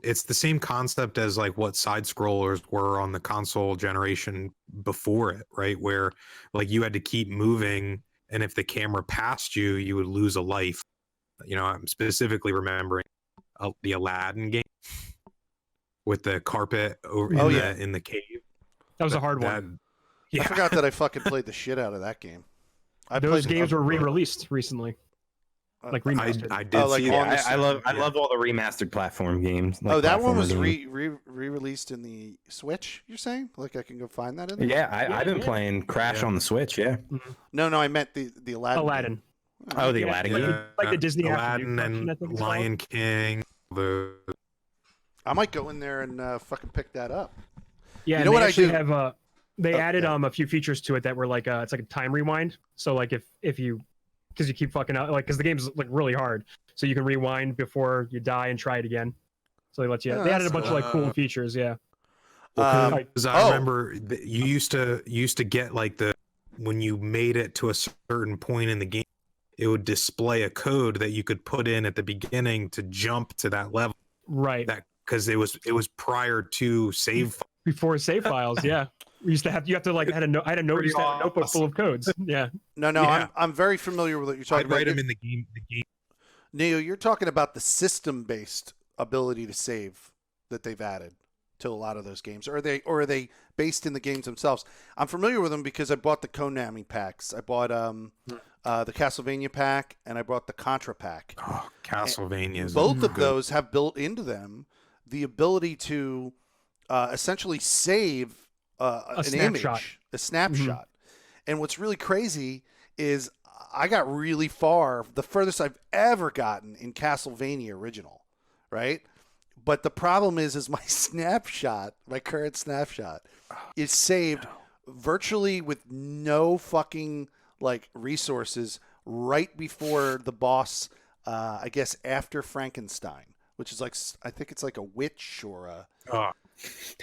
it's the same concept as like what side scrollers were on the console generation before it, right? Where like you had to keep moving, and if the camera passed you, you would lose a life. I'm specifically remembering the Aladdin game with the carpet in the cave. That was a hard one. I forgot that I fucking played the shit out of that game. Those games were re-released recently, like remastered. I did see that. I love all the remastered platform games. Like that one was re-released in the Switch. You're saying? Like I can go find that in there? Yeah, I've been playing Crash on the Switch. Yeah. Mm-hmm. No, I meant the Aladdin. Aladdin. Oh, the Aladdin game. Like the Disney Aladdin and Lion King. I might go in there and fucking pick that up. Yeah, you know what I do? They added a few features to it that were like it's like a time rewind. So like if you because you keep fucking up, like because the game's like really hard, so you can rewind before you die and try it again. So they let you. They added a bunch of like cool features. Yeah. Because I remember you used to get like when you made it to a certain point in the game, it would display a code that you could put in at the beginning to jump to that level. Right. That because it was prior to save. Before save files, yeah. We used to have I had a notebook full of codes. Yeah. No, yeah. I'm very familiar with what you're talking about. I'd write them in the game. Neo, you're talking about the system-based ability to save that they've added to a lot of those games. Or are they based in the games themselves? I'm familiar with them because I bought the Konami packs. I bought the Castlevania pack and I bought the Contra pack. Oh, Castlevania. Both of those have built into them the ability to essentially save an image, a snapshot. And what's really crazy is I got really far, the furthest I've ever gotten in Castlevania original, right? But the problem is my snapshot, my current snapshot, is saved virtually with no fucking like resources right before the boss, I guess after Frankenstein, which is like, I think it's like a witch or a...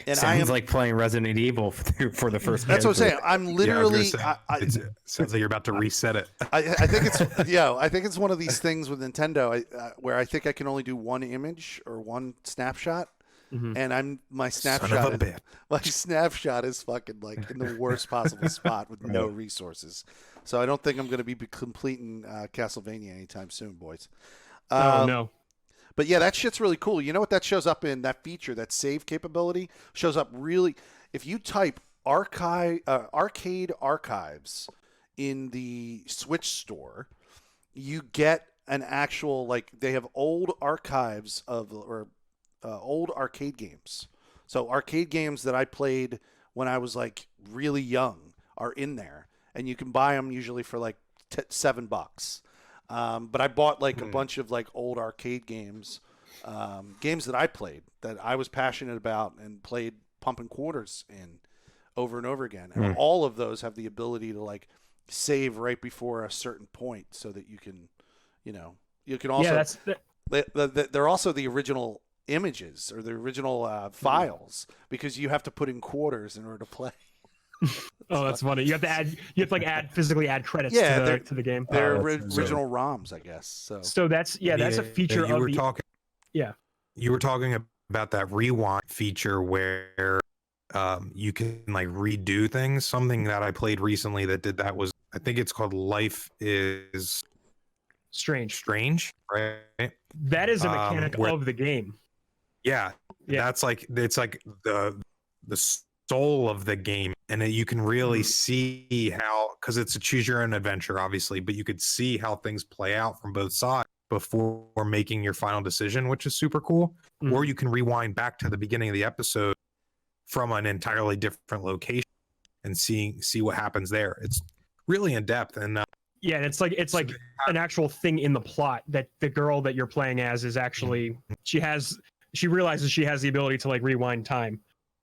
And sounds like playing Resident Evil for the first. That's what I'm saying. I'm literally. It sounds like you're about to reset it. I think it's I think it's one of these things with Nintendo where I think I can only do one image or one snapshot, Mhm. and my Son of snapshot a bitch. my snapshot is fucking like in the worst possible spot with no resources. So I don't think I'm going to be completing Castlevania anytime soon, boys. Oh no. But yeah, that shit's really cool. You know what that shows up in? That feature, that save capability, shows up really. If you type arcade archives in the Switch store, you get an actual, like, they have old archives of old arcade games. So arcade games that I played when I was like really young are in there, and you can buy them usually for like $7. But I bought like a bunch of like old arcade games, games that I played that I was passionate about and played pumping quarters in over and over again. And all of those have the ability to like save right before a certain point so that you can, you can also, they're also the original images or the original files, because you have to put in quarters in order to play. Oh, that's funny. You have to physically add credits to the game. They're original ROMs, I guess. So that's a feature you of were the talking. Yeah. You were talking about that rewind feature where you can like redo things. Something that I played recently that did that was, I think it's called Life is Strange, right? That is a mechanic where, of the game. Yeah, that's like, it's like the soul of the game, and you can really see how, because it's a choose your own adventure, obviously, but you could see how things play out from both sides before making your final decision, which is super cool. Or you can rewind back to the beginning of the episode from an entirely different location and see what happens there. It's really in depth, and it's like an actual thing in the plot that the girl that you're playing as is actually she realizes she has the ability to like rewind time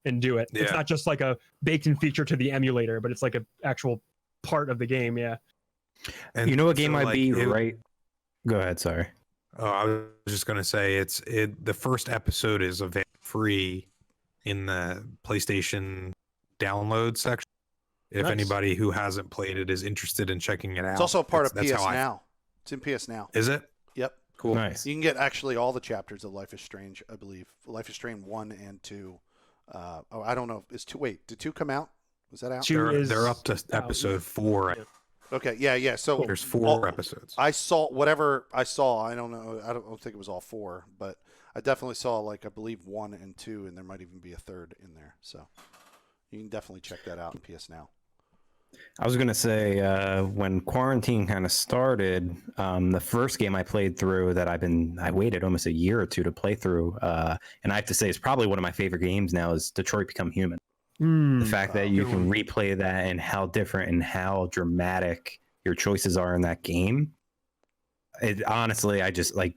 and do it. It's not just like a baked-in feature to the emulator, but it's like an actual part of the game. Yeah. And you know what game might be right? Go ahead. Sorry. Oh, I was just gonna say the first episode is available free in the PlayStation download section. If anybody who hasn't played it is interested in checking it out, it's also a part of PS Now. It's in PS Now. Is it? Yep. Cool. Nice. You can get actually all the chapters of Life is Strange, I believe. Life is Strange 1 and 2. I don't know. Did 2 come out? Was that out? They're up to episode 4. Yeah. Okay. Yeah. So there's 4 episodes. I saw whatever I saw. I don't know. I don't think it was all 4, but I definitely saw, like, I believe 1 and 2, and there might even be a third in there. So you can definitely check that out in PS Now. I was going to say, when quarantine kind of started, the first game I played through that I waited almost a year or two to play through, and I have to say it's probably one of my favorite games now, is Detroit Become Human. The fact that you can replay that and how different and how dramatic your choices are in that game. Honestly, I just like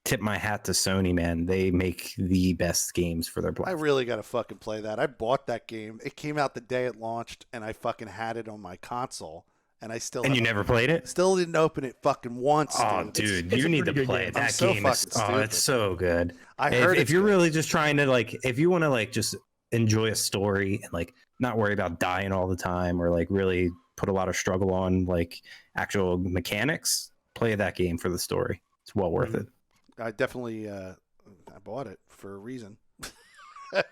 tip my hat to Sony, man. They make the best games for their platform. I really got to fucking play that. I bought that game. It came out the day it launched, and I fucking had it on my console, and I still... And you never played it? Still didn't open it fucking once, Oh, dude, you need to play it. That game is... Oh, it's so good. I heard if you're really just trying to, like, if you want to, like, just enjoy a story and, like, not worry about dying all the time or, like, really put a lot of struggle on, like, actual mechanics, play that game for the story. It's well worth it. I definitely I bought it for a reason.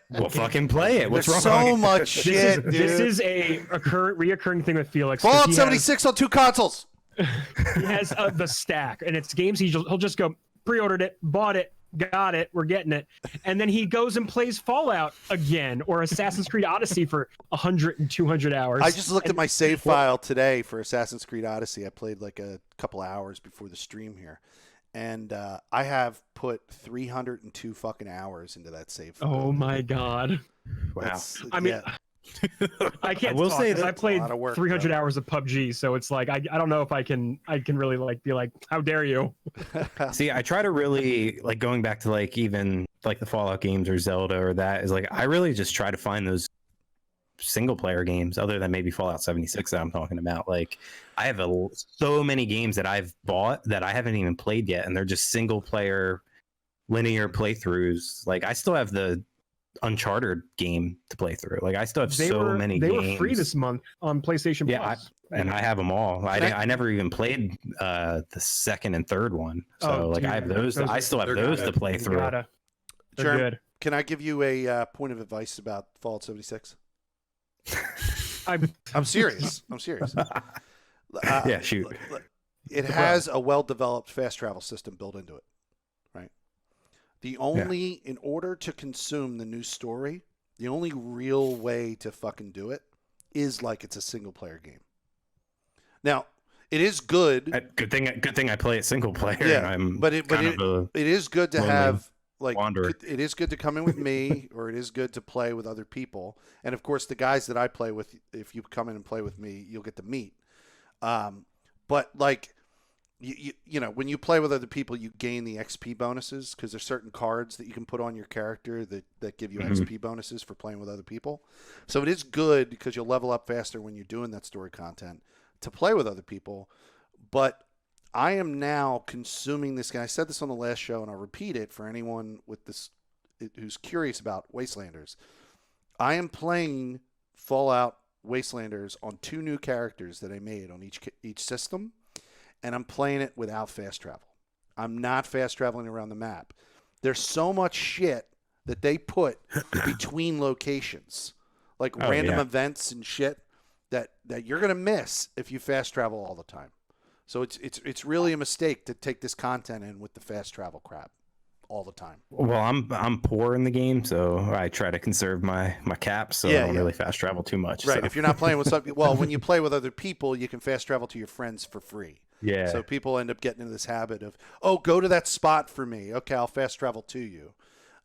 Well, fucking play it. What's wrong? So much shit, dude. This is a reoccurring thing with Felix. Fallout 76 on 2 consoles. He has the stack, and it's games he'll just go, pre-ordered it, bought it, got it, we're getting it, and then he goes and plays Fallout again or Assassin's Creed Odyssey for 100 and 200 hours. I just looked at my save file today for Assassin's Creed Odyssey. I played like a couple hours before the stream here. And I have put 302 fucking hours into that save file. Oh my god! Wow. I mean, I can't. I will say that I played 300 hours of PUBG, so it's like I don't know if I can really like be like, how dare you? See, I try to really like going back to like even like the Fallout games or Zelda or that is like I really just try to find those single player games other than maybe Fallout 76 that I'm talking about. Like I have so many games that I've bought that I haven't even played yet, and they're just single player linear playthroughs. Like I still have the Uncharted game to play through. Like I still have many games. They were free this month on PlayStation Plus. And I have them all. I never even played the second and third one. So I have those. I still have those to play through. They're good. Can I give you a point of advice about Fallout 76? I'm serious. I'm serious. Yeah, shoot. It has a well-developed fast travel system built into it, right? In order to consume the new story, the only real way to fucking do it is like it's a single-player game. Now, it is good. Good thing I play it single player. Yeah, and but it is good to have like wanderer. it is good to come in with me, or it is good to play with other people. And of course, the guys that I play with, if you come in and play with me, you'll get to meet. But like you know, when you play with other people, you gain the XP bonuses because there's certain cards that you can put on your character that give you XP bonuses for playing with other people. So it is good because you'll level up faster when you're doing that story content to play with other people. But I am now consuming this game. I said this on the last show, and I'll repeat it for anyone with this who's curious about Wastelanders. I am playing Fallout Wastelanders on 2 new characters that I made on each system, and I'm playing it without fast travel. I'm not fast traveling around the map. There's so much shit that they put between locations, like random events and shit that you're gonna miss if you fast travel all the time. So it's really a mistake to take this content in with the fast travel crap all the time. Well, I'm poor in the game, so I try to conserve my caps, so I don't really fast travel too much. Right. So. If you're not playing with something, well, when you play with other people, you can fast travel to your friends for free. Yeah. So people end up getting into this habit of, go to that spot for me. Okay, I'll fast travel to you.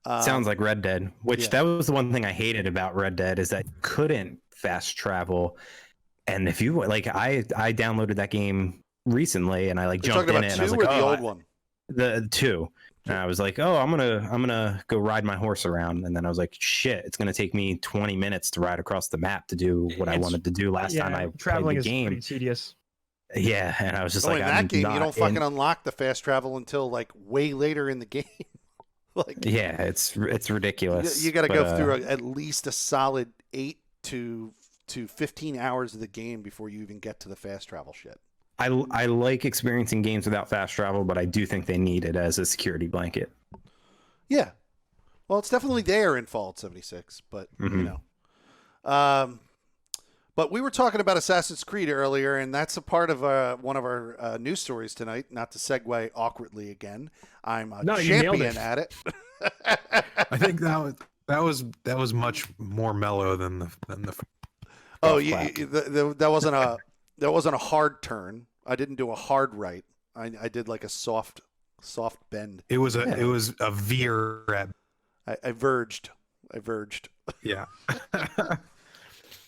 Sounds like Red Dead, which that was the one thing I hated about Red Dead is that you couldn't fast travel. And if you like, I downloaded that game recently, and I like jumped in it, and I was like, the old one? The 2. And I was like, I'm gonna go ride my horse around, and then I was like, shit, it's gonna take me 20 minutes to ride across the map to do what I wanted to do last time I traveling played the game. Is pretty tedious. Yeah, and I was just in like, that game, you don't fucking unlock the fast travel until like way later in the game. Like, yeah, it's ridiculous. You got to go through at least a solid 8 to 15 hours of the game before you even get to the fast travel shit. I like experiencing games without fast travel, but I do think they need it as a security blanket. Yeah. Well, it's definitely there in Fallout 76, but, you know. But we were talking about Assassin's Creed earlier, and that's a part of one of our news stories tonight. Not to segue awkwardly again. I'm a champion at it. I think that was much more mellow than the. Oh, that wasn't a hard turn. I didn't do a hard right. I did like a soft bend. It was a veer at. I verged. Yeah.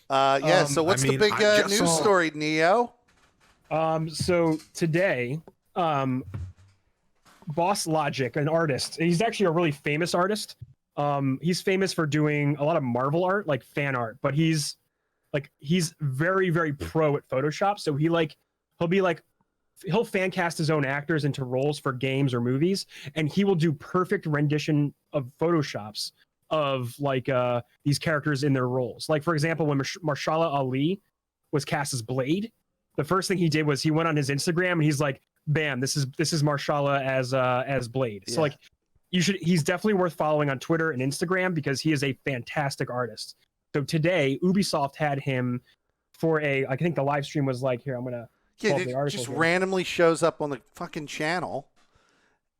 So what's the big news story, Neo? So today, Boss Logic, an artist, and he's actually a really famous artist. He's famous for doing a lot of Marvel art, like fan art, but he's very, very pro at Photoshop. So he'll fan cast his own actors into roles for games or movies, and he will do perfect rendition of Photoshops of like these characters in their roles. Like, for example, when Marshala Ali was cast as Blade, the first thing he did was he went on his Instagram and he's like, bam, this is Marshala as Blade. So like he's definitely worth following on Twitter and Instagram because he is a fantastic artist. So today Ubisoft had him for I think the live stream was like, here, I'm gonna it just randomly shows up on the fucking channel.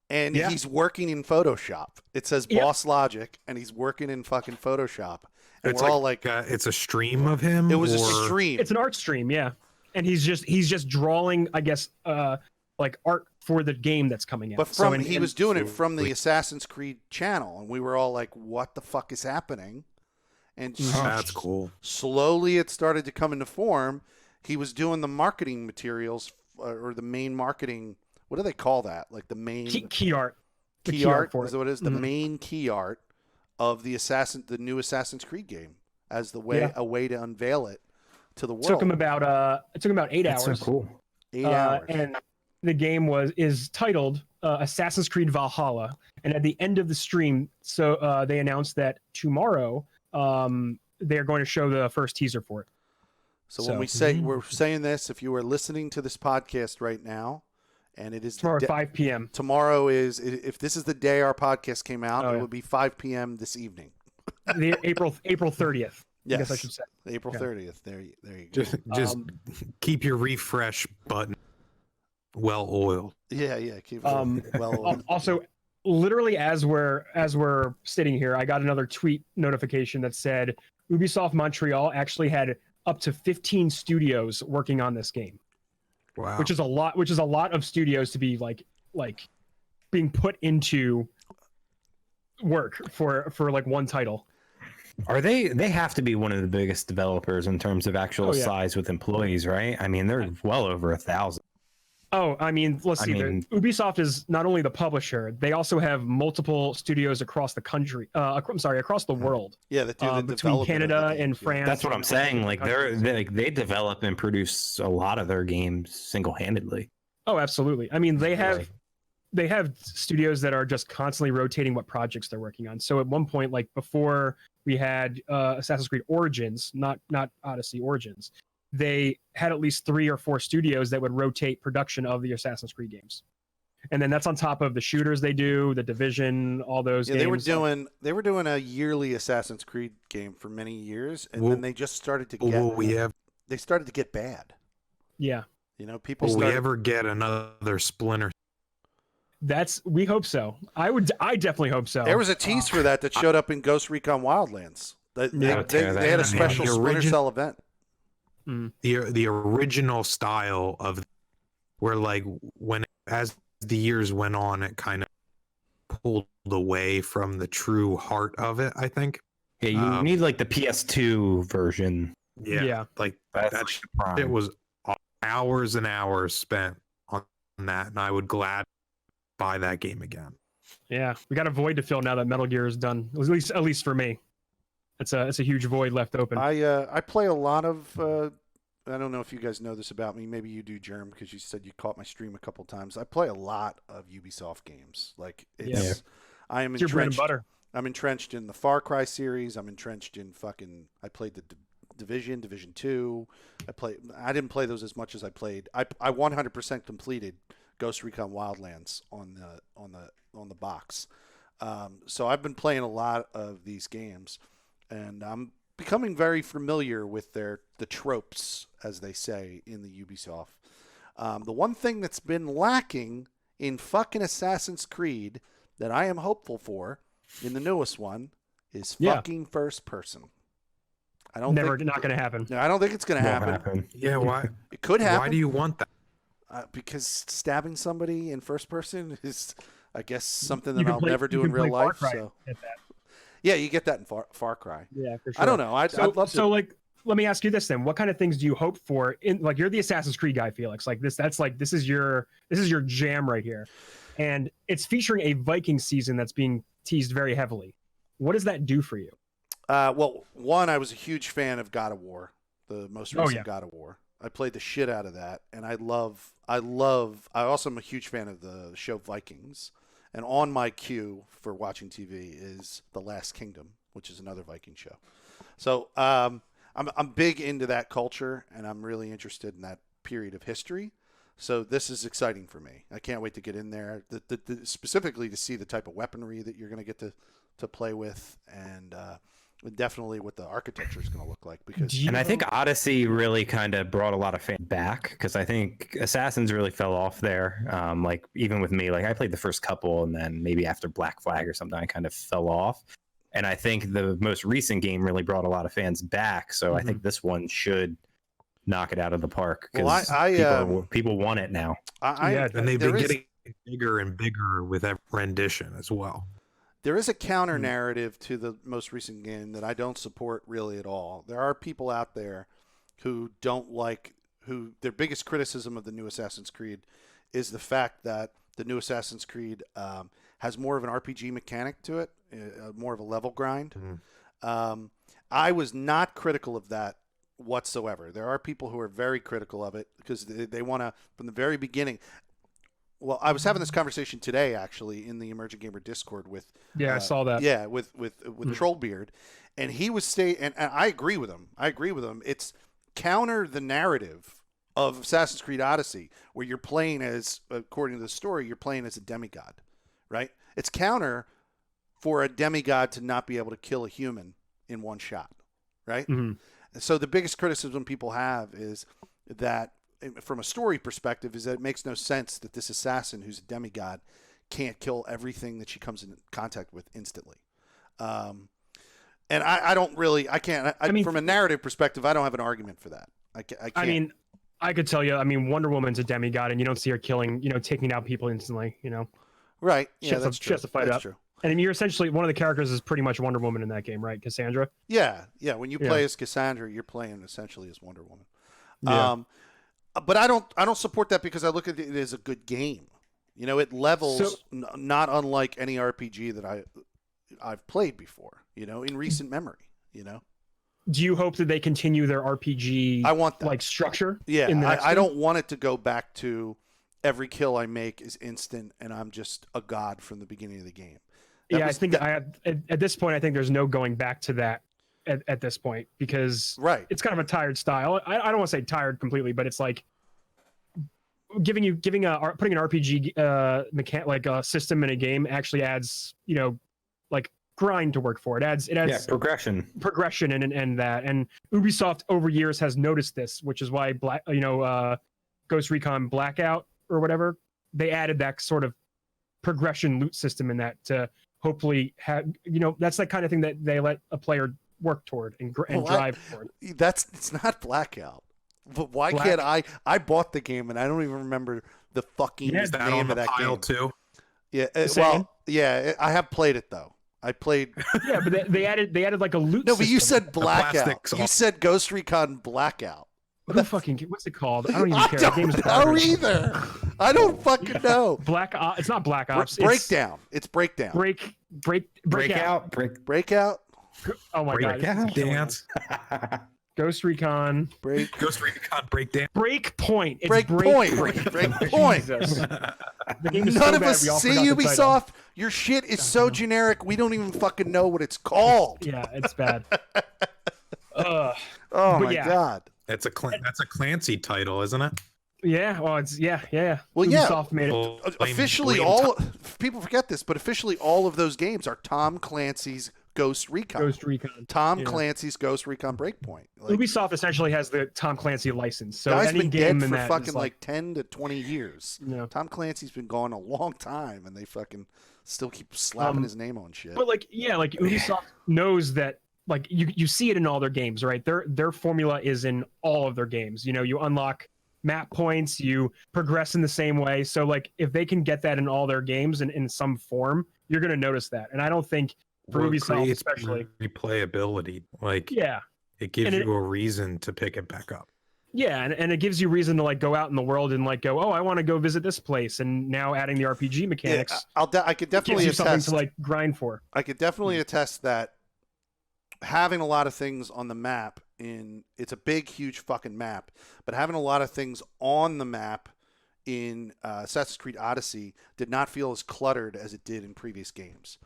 And he's working in Photoshop. It says Boss Logic, and he's working in fucking Photoshop. And it's we're all like, it's a stream of him. It was a stream. It's an art stream, yeah. And he's just drawing, I guess, like art for the game that's coming out. But he was doing it from the Assassin's Creed channel, and we were all like, "What the fuck is happening?" And that's cool. Slowly, it started to come into form. He was doing the marketing materials or the main marketing. What do they call that? Like the main key art. Key art is what it is. The main key art of the new Assassin's Creed game as a way to unveil it to the world. It took him about 8 hours. That's so cool. 8 hours. And the game is titled Assassin's Creed Valhalla. And at the end of the stream, they announced that tomorrow they're going to show the first teaser for it. So when we're saying this, if you are listening to this podcast right now, and it is Tomorrow at 5 p.m. Tomorrow is, if this is the day our podcast came out, it would be 5 p.m. this evening. The April 30th. Yes. I guess I should say. April 30th. There you go. Just keep your refresh button well oiled. Yeah. Keep it well oiled. Also, literally as we're sitting here, I got another tweet notification that said Ubisoft Montreal actually had up to 15 studios working on this game. Wow. Which is a lot of studios to be like being put into work for like one title. Are they have to be one of the biggest developers in terms of actual size with employees, right? I mean, they're well over 1,000. Oh, I mean, let's see. Ubisoft is not only the publisher; they also have multiple studios across the country. Across the world. Yeah, that do the between Canada and France. That's what I'm saying. Like they develop and produce a lot of their games single-handedly. Oh, absolutely. I mean, they have studios that are just constantly rotating what projects they're working on. So at one point, like before we had Assassin's Creed Origins, not Odyssey, Origins, they had at least 3 or 4 studios that would rotate production of the Assassin's Creed games. And then that's on top of the shooters they do, the Division, all those games. They were doing a yearly Assassin's Creed game for many years, and then they just started to get they started to get bad. Yeah. You know, people Will we ever get another Splinter? We hope so. I definitely hope so. There was a tease for that showed up in Ghost Recon Wildlands. They had a special Splinter Cell event. The original style of where, like, as the years went on, it kind of pulled away from the true heart of it, I think. Yeah, you need like the PS2 version. Yeah. Like that it was hours and hours spent on that, and I would gladly buy that game again. Yeah, we got a void to fill now that Metal Gear is done. At least for me. It's a huge void left open. I play a lot of I don't know if you guys know this about me. Maybe you do, Germ, because you said you caught my stream a couple times. I play a lot of Ubisoft games. Like I am it's your bread and butter. I'm entrenched in the Far Cry series. I'm entrenched in I played the Division 2. I didn't play those as much as I played. I 100% completed Ghost Recon Wildlands on the box. So I've been playing a lot of these games, and I'm becoming very familiar with the tropes, as they say in the Ubisoft. The one thing that's been lacking in fucking Assassin's Creed that I am hopeful for in the newest one is fucking first person. Not going to happen. No, I don't think it's going to happen. Yeah, why? It could happen. Why do you want that? Because stabbing somebody in first person is, I guess, something that I'll never do in real life. So. Yeah, you get that in Far Cry. Yeah, for sure. I don't know. I'd love to. So, like, let me ask you this then: what kind of things do you hope for? Like, you're the Assassin's Creed guy, Felix. Like this is your jam right here, and it's featuring a Viking season that's being teased very heavily. What does that do for you? Well, one, I was a huge fan of God of War, the most recent God of War. I played the shit out of that, and I also am a huge fan of the show Vikings. And on my queue for watching TV is The Last Kingdom, which is another Viking show. So I'm big into that culture, and I'm really interested in that period of history. So this is exciting for me. I can't wait to get in there, specifically to see the type of weaponry that you're going to get to play with, and definitely what the architecture is going to look like. And I think Odyssey really kind of brought a lot of fans back, because I think Assassins really fell off there. Like even with me, like I played the first couple, and then maybe after Black Flag or something, I kind of fell off. And I think the most recent game really brought a lot of fans back. So I think this one should knock it out of the park, because people want it now. And they've been getting bigger and bigger with every rendition as well. There is a counter narrative to the most recent game that I don't support really at all. There are people out there who their biggest criticism of the new Assassin's Creed is the fact that the new Assassin's Creed has more of an RPG mechanic to it, more of a level grind. I was not critical of that whatsoever. There are people who are very critical of it because they want to, from the very beginning. Well, I was having this conversation today, actually, in the Emerging Gamer Discord with. I saw that. Yeah, with Trollbeard, and he was and I agree with him. It's counter the narrative of Assassin's Creed Odyssey, where you're playing as, according to the story, you're playing as a demigod, right? It's counter for a demigod to not be able to kill a human in one shot, right? Mm-hmm. So the biggest criticism people have is that, from a story perspective, is that it makes no sense that this assassin who's a demigod can't kill everything that she comes in contact with instantly. And I don't really, I can't, I mean, from a narrative perspective, I don't have an argument for that. I can't. I mean, I could tell you, I mean, Wonder Woman's a demigod, and you don't see her killing, taking out people instantly, Right. She Yeah, has to fight up. True. And you're essentially, one of the characters is pretty much Wonder Woman in that game, right? Cassandra? Yeah. When you play as Cassandra, you're playing essentially as Wonder Woman. Yeah. But I don't support that, because I look at it as a good game. It levels not unlike any RPG that I've played before, in recent memory, Do you hope that they continue their RPG I want that. like structure? Yeah, in the next I game? don't want it to go back to every kill I make is instant and I'm just a god from the beginning of the game. I think at this point, I think there's no going back to that at this point, because right. it's kind of a tired style. I don't want to say tired completely, but it's like putting an RPG system in a game actually adds, like grind to work for. It adds progression and that. And Ubisoft over years has noticed this, which is why Ghost Recon Blackout or whatever, they added that sort of progression loot system in that to hopefully have, that's the kind of thing that they let a player work toward and drive toward. It's not Blackout. But why can't I bought the game and I don't even remember the fucking name of that game. Too. Yeah, I have played it though. I played. Yeah, but they added like a loot. No, but you system. said Blackout. You said Ghost Recon Blackout. What's it called? I don't even care. I don't know either. I don't fucking know. It's not Black Ops. Breakdown. It's Breakdown. Breakout. Breakout. Oh my god. Dance. Ghost Recon. Ghost Recon Breakdown. Breakpoint. It's Breakpoint. Breakpoint. None of us see Ubisoft. Your shit is so generic. We don't even fucking know what it's called. Yeah, it's bad. Oh my god. That's a Clancy title, isn't it? Yeah. Well, it's yeah. Well, Ubisoft made it. Officially, people forget this, but officially, all of those games are Tom Clancy's Ghost Recon. Tom Clancy's Ghost Recon Breakpoint. Ubisoft essentially has the Tom Clancy license. So guy's any been game dead in for that fucking is like 10 to 20 years. Yeah. Tom Clancy's been gone a long time, and they fucking still keep slapping his name on shit. But Ubisoft knows that. Like you see it in all their games, right? Their formula is in all of their games. You unlock map points, you progress in the same way. So like if they can get that in all their games and in some form, you're going to notice that. And I don't think for Ubisoft especially replayability, it gives you a reason to pick it back up. Yeah, and it gives you reason to like go out in the world and like go, oh, I want to go visit this place, and now adding the RPG mechanics, I could definitely gives you attest something to like grind for. I could definitely attest that having a lot of things on the map it's a big, huge fucking map, but having a lot of things on the map in Assassin's Creed Odyssey did not feel as cluttered as it did in previous games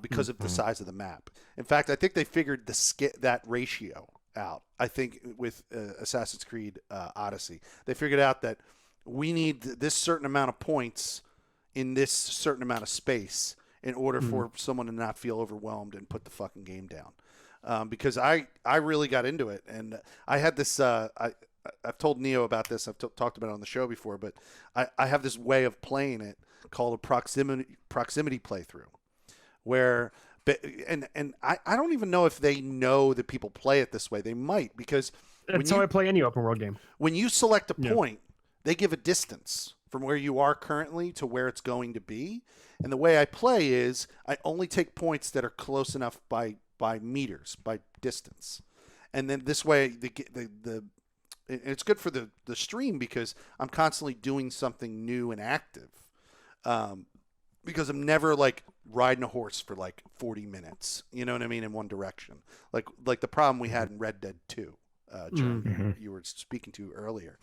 because of the size of the map. In fact, I think they figured that ratio out. I think with Assassin's Creed Odyssey, they figured out that we need this certain amount of points in this certain amount of space in order for someone to not feel overwhelmed and put the fucking game down. Because I really got into it, and I had this. I've told Neo about this. I've talked about it on the show before, but I have this way of playing it called a proximity playthrough, where and I don't even know if they know that people play it this way. They might, because that's how I play any open world game. When you select a point, they give a distance from where you are currently to where it's going to be, and the way I play is I only take points that are close enough by meters, by distance. And then this way, it's good for the stream because I'm constantly doing something new and active. Because I'm never like riding a horse for like 40 minutes, you know what I mean, in one direction. Like the problem we had in Red Dead 2, John, you were speaking to earlier.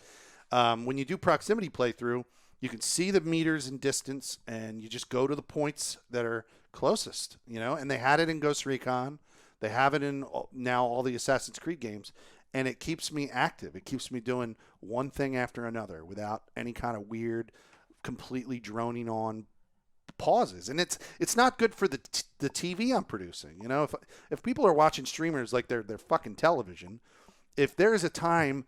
When you do proximity playthrough, you can see the meters and distance, and you just go to the points that are closest, and they had it in Ghost Recon. They have it in now all the Assassin's Creed games, and it keeps me active. It keeps me doing one thing after another without any kind of weird, completely droning on pauses. And it's not good for the TV I'm producing. You know, if people are watching streamers like they're fucking television, if there is a time,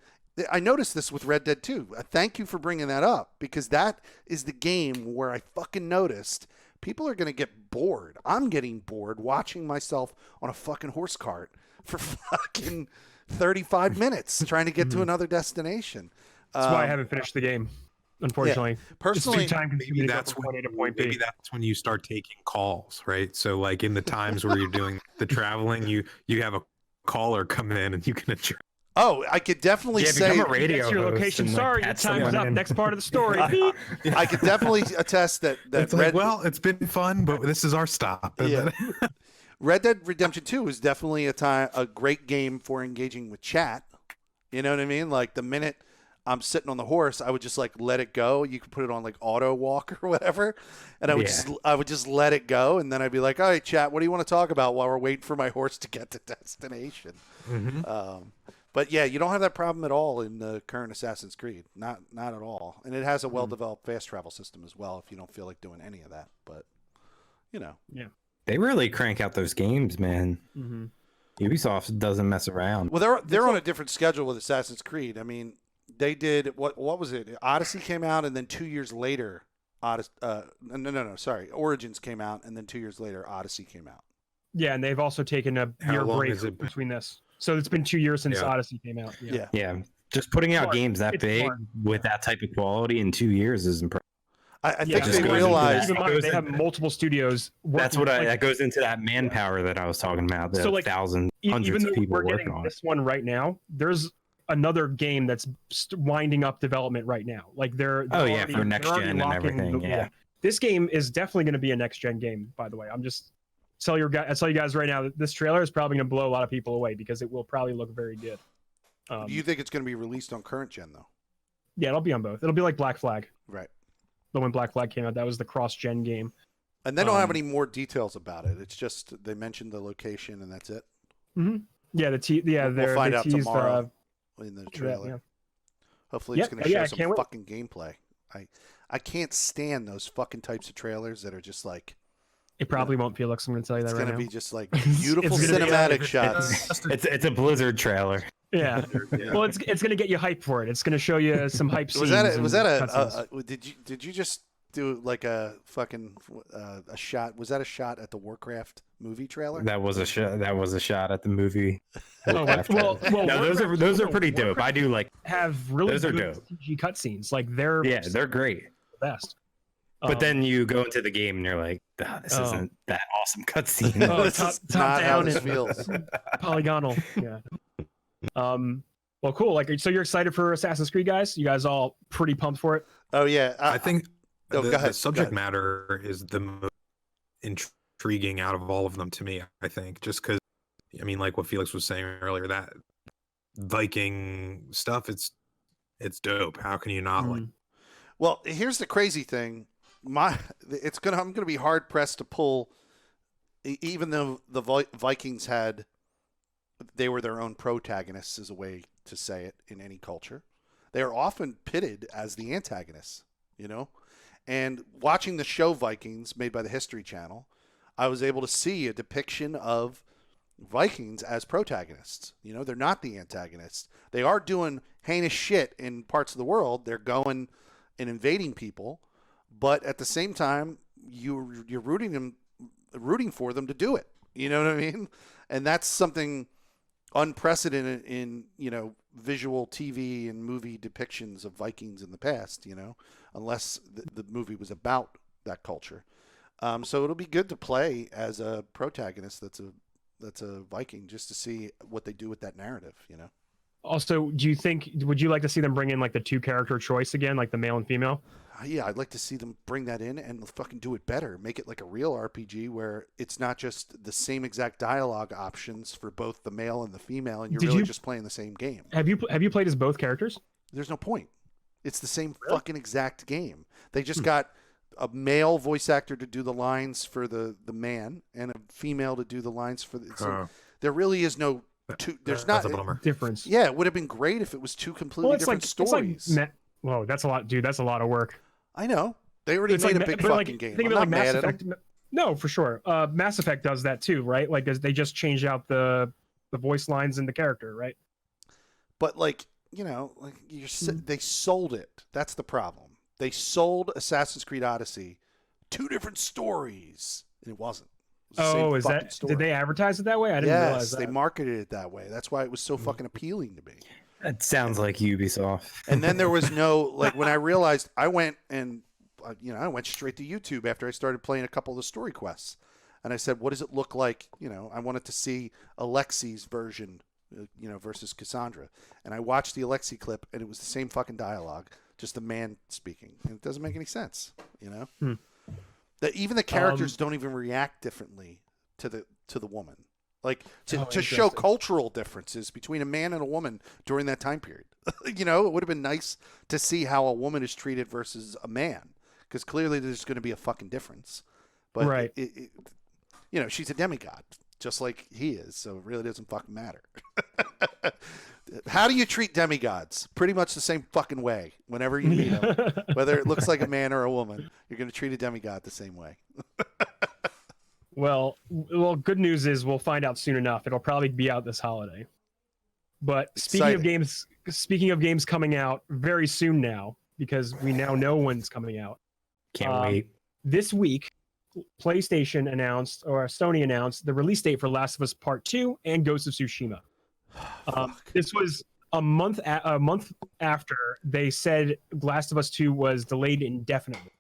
I noticed this with Red Dead 2. Thank you for bringing that up, because that is the game where I fucking noticed people are going to get bored. I'm getting bored watching myself on a fucking horse cart for fucking 35 minutes trying to get to another destination. That's why I haven't finished the game, unfortunately. Yeah. Personally, it's too time consuming to go that's from when point A to point B. maybe that's when you start taking calls, right? So like in the times where you're doing the traveling, you have a caller come in and you can address. oh, I could definitely say become a radio That's your host location. and, like, Sorry, your patch time is someone up. in. Next part of the story. I could definitely attest that It's like, well, it's been fun, but this is our stop. And Yeah. then- Red Dead Redemption 2 is definitely a great game for engaging with chat. You know what I mean? Like the minute I'm sitting on the horse, I would just like let it go. You could put it on like auto walk or whatever, and I would just let it go, and then I'd be like, "All right, chat, what do you want to talk about while we're waiting for my horse to get to destination?" But yeah, you don't have that problem at all in the current Assassin's Creed. Not at all, and it has a well-developed fast travel system as well. If you don't feel like doing any of that, but you know, They really crank out those games, man. Mm-hmm. Ubisoft doesn't mess around. well, they're on a different schedule with Assassin's Creed. I mean, they did what was it? Odyssey came out, and then 2 years later, Origins came out, and then 2 years later, Odyssey came out. Yeah, and they've also taken a How year long break has it been? between this. So it's been 2 years since Yeah. Odyssey came out. Yeah. Yeah, just putting out Smart. games that It's big smart. with that type of quality in 2 years is impressive. I Yeah, think just they goes into realized. Keep in mind, goes they have in- multiple studios. That's working, like, that goes into that manpower that I was talking about. The So, like, thousands, even hundreds though of people we're working getting on it. this one right now, there's another game that's winding up development right now. Like they're Oh, yeah, already- for next they're already gen and locking everything, yeah. This game is definitely going to be a next gen game. By the way, I tell you guys right now that this trailer is probably going to blow a lot of people away because it will probably look very good. Do you think it's going to be released on current gen though? Yeah, it'll be on both. It'll be like Black Flag. Right. But when Black Flag came out, that was the cross-gen game. And they don't have Um, any more details about it. It's just they mentioned the location and that's it. Yeah, We'll find out teased, tomorrow in the that, trailer. yeah. Hopefully, it's Yeah, going to show yeah, I some can't wait. fucking gameplay. I can't stand those fucking types of trailers that are just like It probably won't, Felix. I'm going to tell you that it's right going to now. be just like It's beautiful gonna be- cinematic shots. It's a Blizzard trailer. Yeah. Well, it's going to get you hyped for it. It's going to show you some hype scenes. Was that and a cutscenes. did you just do like a fucking a shot? Was that a shot at the Warcraft movie trailer? That was a shot. That was a shot at the movie. Oh, well, No, those are Warcraft- pretty dope. I do like. have really Those are good dope. CG cutscenes. Like they're They're great. the best. But then you go into the game and you're like, this Oh. isn't that awesome cutscene. Oh, This top is not how down this and- feels. polygonal. Yeah. Well, cool. Like, so you're excited for Assassin's Creed, guys? You guys all pretty pumped for it? Oh yeah, I think Oh, the, go ahead, the subject go ahead. matter is the most intriguing out of all of them to me. I think just because, I mean, like what Felix was saying earlier, that Viking stuff, it's dope. How can you not like? Well, here's the crazy thing. I'm gonna be hard pressed to pull, even though the Vikings they were their own protagonists, is a way to say it in any culture. They are often pitted as the antagonists, you know. And watching the show Vikings, made by the History Channel, I was able to see a depiction of Vikings as protagonists. You know, they're not the antagonists. They are doing heinous shit in parts of the world. They're going and invading people, but at the same time, you're rooting for them to do it. You know what I mean? And that's something unprecedented in, you know, visual TV and movie depictions of Vikings in the past, you know, unless the movie was about that culture. So it'll be good to play as a protagonist that's a Viking, just to see what they do with that narrative, you know. Also, would you like to see them bring in like the two character choice again, like the male and female? Yeah, I'd like to see them bring that in and fucking do it better. Make it like a real RPG where it's not just the same exact dialogue options for both the male and the female, and you're just playing the same game. Have you played as both characters? There's no point. It's the same fucking exact game. They just got a male voice actor to do the lines for the man and a female to do the lines for the. So there really is no There's That's not a bummer. difference. Yeah, it would have been great if it was two completely different stories. It's like, whoa, that's a lot, dude. That's a lot of work. I know. They already made a big fucking game. Think I'm of it not like Mass mad at Effect. them. No, for sure. Mass Effect does that too, right? Like they just change out the voice lines in the character, right? But like, they sold it. That's the problem. They sold Assassin's Creed Odyssey 2 different stories, and it wasn't. It was the same Is fucking that? story. Did they advertise it that way? I didn't realize that. They marketed it that way. That's why it was so fucking appealing to me. That sounds like Ubisoft. And then there was no when I realized, I went and I went straight to YouTube after I started playing a couple of the story quests, and I said, what does it look like? I wanted to see Alexi's version, versus Cassandra, and I watched the Alexi clip, and it was the same fucking dialogue, just the man speaking, and it doesn't make any sense. That even the characters don't even react differently to the woman. Like to show cultural differences between a man and a woman during that time period. It would have been nice to see how a woman is treated versus a man, because clearly there's going to be a fucking difference. But right. She's a demigod, just like he is, so it really doesn't fucking matter. How do you treat demigods? Pretty much the same fucking way. Whenever you meet them, whether it looks like a man or a woman, you're going to treat a demigod the same way. Well, good news is we'll find out soon enough. It'll probably be out this holiday. But speaking of games coming out very soon now, because we now know when it's coming out. Can't wait. This week, PlayStation announced, or Sony announced, the release date for Last of Us Part 2 and Ghost of Tsushima. This was a month after they said Last of Us 2 was delayed indefinitely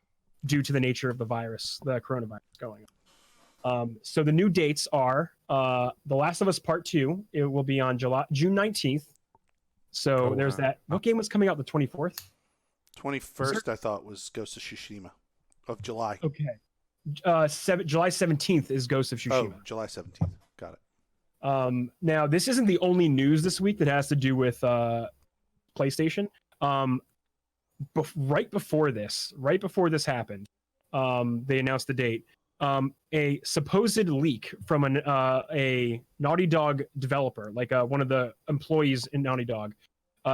due to the nature of the virus, the coronavirus going on. So the new dates are The Last of Us Part 2. It will be on June 19th. So there's that. What game was coming out the 24th? 21st, I thought, was Ghost of Tsushima of July. Okay. July 17th is Ghost of Tsushima. Oh, July 17th. Got it. Now, this isn't the only news this week that has to do with PlayStation. Right before this happened, they announced the date. A supposed leak from a Naughty Dog developer, like one of the employees in Naughty Dog,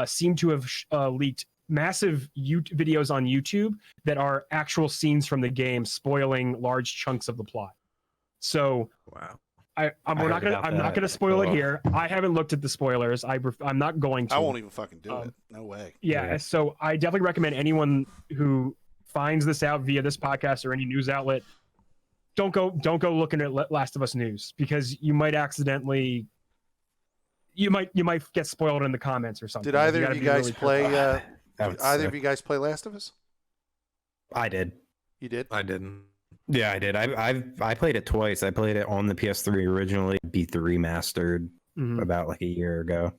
seemed to have leaked massive videos on YouTube that are actual scenes from the game, spoiling large chunks of the plot. So, wow. I'm not gonna spoil it here. I haven't looked at the spoilers. I'm not going to. I won't even fucking do it. No way. Yeah. So I definitely recommend anyone who finds this out via this podcast or any news outlet, don't go looking at Last of Us news, because you might accidentally. You might get spoiled in the comments or something. Did either of you guys play? Either of you guys play Last of Us? I did. You did? I didn't. Yeah, I did. I played it twice. I played it on the PS3 originally, beat the remastered about like a year ago.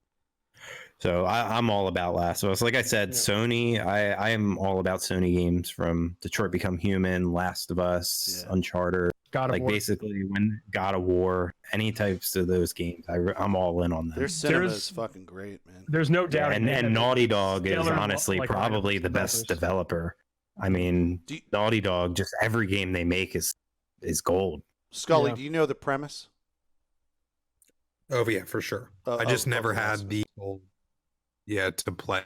So I'm all about Last of Us. Like I said, Sony. I am all about Sony games, from Detroit Become Human, Last of Us, Uncharted. God of War. Basically, when God of War, any types of those games, I'm all in on them. Their cinema is fucking great, man. There's no doubt. And Naughty Dog is honestly probably the best developer. I mean, Naughty Dog, just every game they make is gold. Scully, do you know the premise? Oh yeah, for sure. I just never had the to play.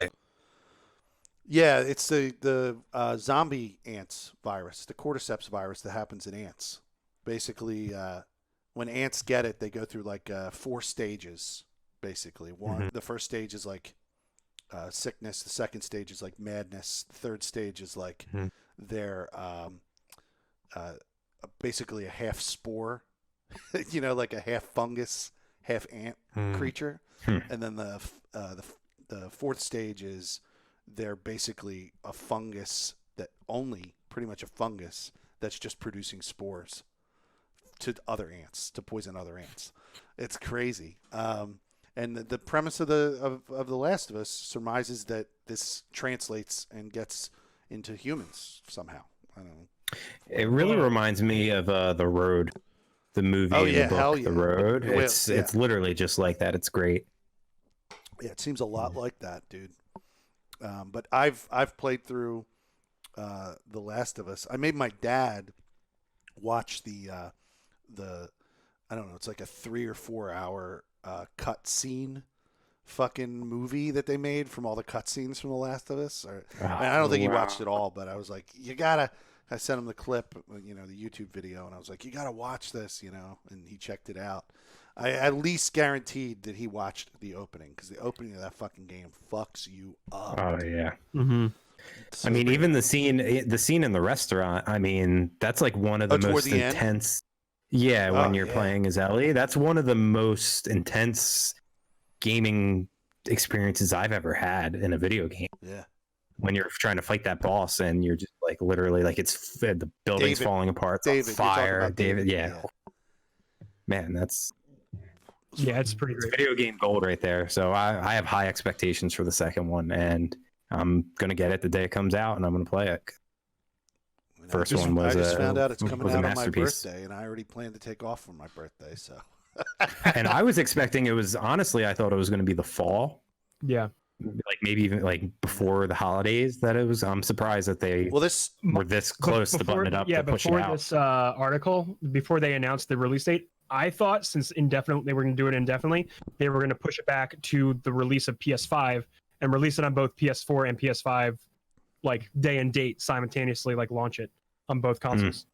Yeah, it's the zombie ants virus, the cordyceps virus that happens in ants. Basically, when ants get it, they go through like 4 stages. Basically, the first stage is like sickness. The second stage is like madness. The third stage is like they're basically a half spore, like a half fungus, half ant creature. And then the fourth stage is they're basically a fungus pretty much a fungus that's just producing spores to other ants, to poison other ants. It's crazy. And the premise of the Last of Us surmises that this translates and gets into humans somehow. I don't know. It really reminds me of The Road, the movie. Oh yeah, the book, hell yeah. The Road. It's literally just like that. It's great. Yeah, it seems a lot like that, dude. But I've played through The Last of Us. I made my dad watch the I don't know, it's like a 3 or 4 hour cutscene fucking movie that they made from all the cutscenes from The Last of Us. I don't think he watched it all, but I was like, you gotta. I sent him the clip, the YouTube video, and I was like, you gotta watch this, and he checked it out. I at least guaranteed that he watched the opening, because the opening of that fucking game fucks you up. Oh yeah. Mm-hmm. So I mean, even the scene in the restaurant. I mean, that's like one of the most intense. Yeah, when you're playing as Ellie, that's one of the most intense gaming experiences I've ever had in a video game. Yeah. When you're trying to fight that boss and you're just like literally like the building's falling apart, it's on fire. David, yeah. Man, that's it's pretty great. Video game gold right there. So I have high expectations for the second one, and I'm gonna get it the day it comes out, and I'm gonna play it. First one was I just found out it's coming out on my masterpiece. birthday, and I already planned to take off for my birthday. So, and I was expecting it was honestly, I thought it was going to be the fall. Yeah, like maybe even like before the holidays. That it was. I'm surprised that they were this close to button it up. Yeah, to push it out. Before this article, before they announced the release date, I thought since they were going to do it indefinitely, they were going to push it back to the release of PS5 and release it on both PS4 and PS5, like day and date simultaneously, like launch it on both consoles.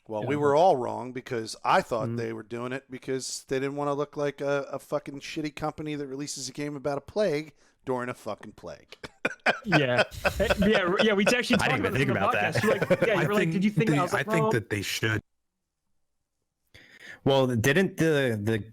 Well, we were all wrong, because I thought they were doing it because they didn't want to look like a fucking shitty company that releases a game about a plague during a fucking plague. yeah. We actually talked I didn't even think about that. You're like, did you think? I was like, I think that they should. Well, didn't the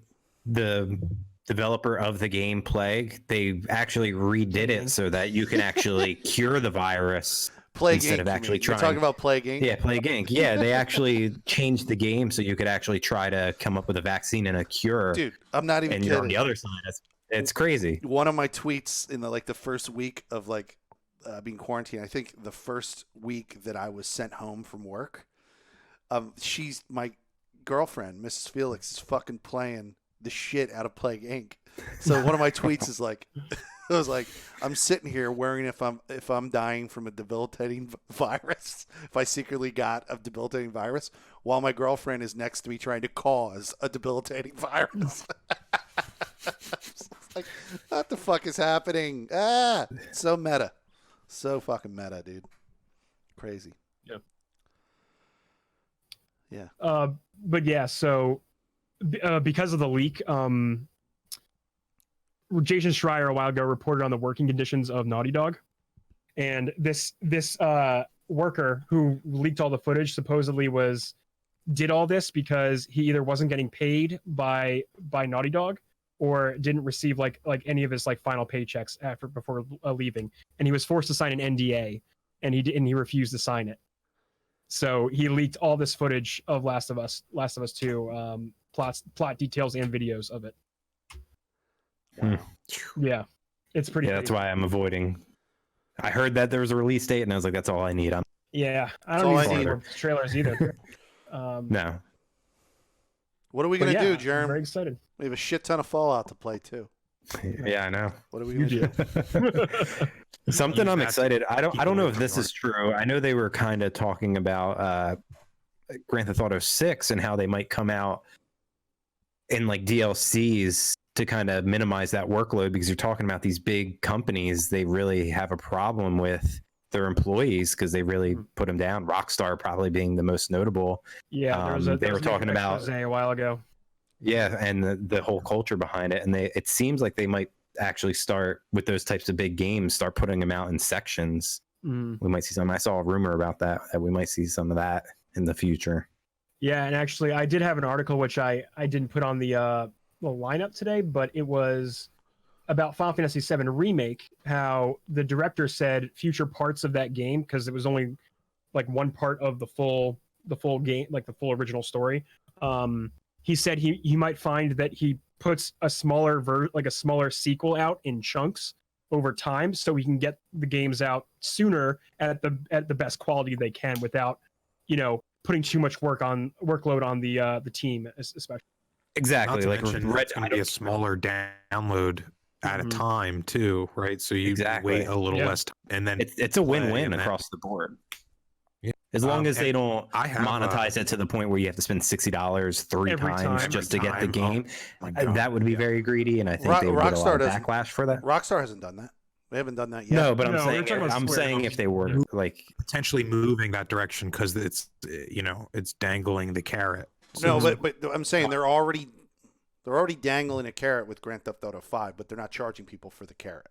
developer of the game Plague, they actually redid it so that you can actually cure the virus Plague instead Inc, of actually trying. You're talking about Plague Inc? Yeah, Plague Inc. Yeah, they actually changed the game so you could actually try to come up with a vaccine and a cure. Dude, I'm not even and kidding. you're on the other side. It's crazy. One of my tweets in the first week of being quarantined, I think the first week that I was sent home from work, she's my girlfriend, Mrs. Felix, is fucking playing the shit out of Plague Inc. So one of my tweets is like, I was like, I'm sitting here worrying if I'm dying from a debilitating virus, if I secretly got a debilitating virus, while my girlfriend is next to me trying to cause a debilitating virus. It's like, what the fuck is happening? So meta, so fucking meta, dude. Crazy. Yeah. But yeah, so because of the leak, Jason Schreier a while ago reported on the working conditions of Naughty Dog, and this worker who leaked all the footage supposedly did all this because he either wasn't getting paid by Naughty Dog or didn't receive like any of his final paychecks before leaving, and he was forced to sign an NDA, and he refused to sign it. So he leaked all this footage of Last of Us 2, plot details and videos of it. Yeah, it's pretty. Yeah, that's why I'm avoiding. I heard that there was a release date, and I was like, "That's all I need." I don't need more trailers either. No. What are we gonna do, Jeremy? I'm very excited. We have a shit ton of Fallout to play too. Yeah, I know. What are we gonna do? Something I'm excited. I don't know if this is true. I know they were kind of talking about Grand Theft Auto 6 and how they might come out in DLCs to kind of minimize that workload, because you're talking about these big companies. They really have a problem with their employees because they really put them down. Rockstar probably being the most notable. Yeah, they were talking about a while ago. Yeah, and the whole culture behind it, and it seems like they might actually start with those types of big games, start putting them out in sections. We might see some. I saw a rumor about that we might see some of that in the future. Yeah, and actually, I did have an article which I didn't put on the lineup today, but it was about Final Fantasy VII Remake. How the director said future parts of that game, because it was only one part of the full game, the full original story. He said he might find that he puts a smaller smaller sequel out in chunks over time, so we can get the games out sooner at the best quality they can without putting too much workload on the team, especially. Exactly. Not to mention, it's going to be a smaller download at a time too, right? So you wait a little less time, and then it's a win-win across the board. Yeah. As long as they don't I have, monetize it to the point where you have to spend $60 three Every times time. just to get the Every game, time. Oh my God. that would be Yeah. very greedy, and I think they would get a lot of backlash for that. Rockstar hasn't done that. They haven't done that yet. No, but No, I'm we're saying talking about I'm Square saying Enix. if they were like Potentially moving that direction because it's it's dangling the carrot. No, So- but I'm saying they're already dangling a carrot with Grand Theft Auto 5, but they're not charging people for the carrot.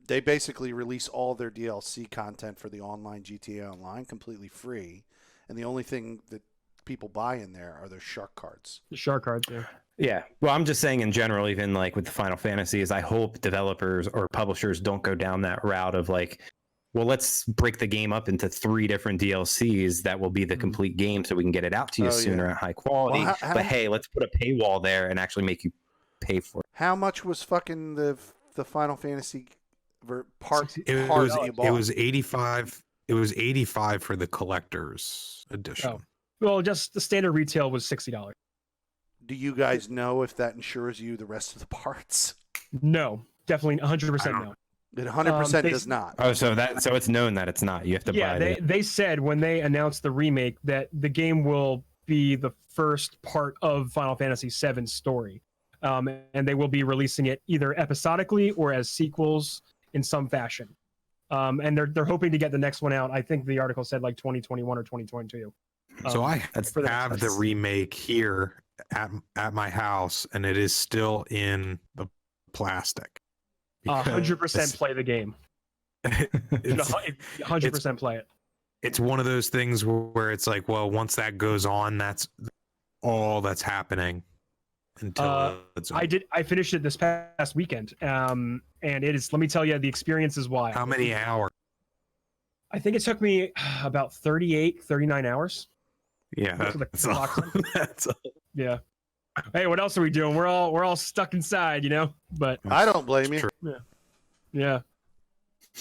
They basically release all their DLC content for the online GTA Online completely free, and the only thing that people buy in there are their shark cards. The shark cards, yeah. Yeah. Well, I'm just saying in general, even like with the Final Fantasy, is I hope developers or publishers don't go down that route of like, well, let's break the game up into 3 different DLCs that will be the complete game so we can get it out to you Oh, sooner at high quality. Well, but hey, let's put a paywall there and actually make you pay for it. How much was fucking the Final Fantasy part It that you bought? it was 85. It was 85 for the collector's edition. Oh. Well, just the standard retail was $60. Do you guys know if that insures you the rest of the parts? No, definitely 100% no. It 100% They- does not. Oh, so it's known that it's not. You have to Yeah, buy it. they said when they announced the remake that the game will be the first part of Final Fantasy VII's story, and they will be releasing it either episodically or as sequels in some fashion. And they're hoping to get the next one out. I think the article said like 2021 or 2022. So I That's for the- have the that's- remake here at my house, and it is still in the plastic. 100% play the game. It's, 100% play it. it's one of those things where it's like, well, once that goes on, that's all that's happening until it's over. I finished it this past weekend, and it is. Let me tell you, the experience is wild. How many hours? I think it took me about 39 hours. Yeah, That's what that's the all. clock said. That's all. Yeah. Hey, what else are we doing? We're all stuck inside, But I don't blame you. True. yeah.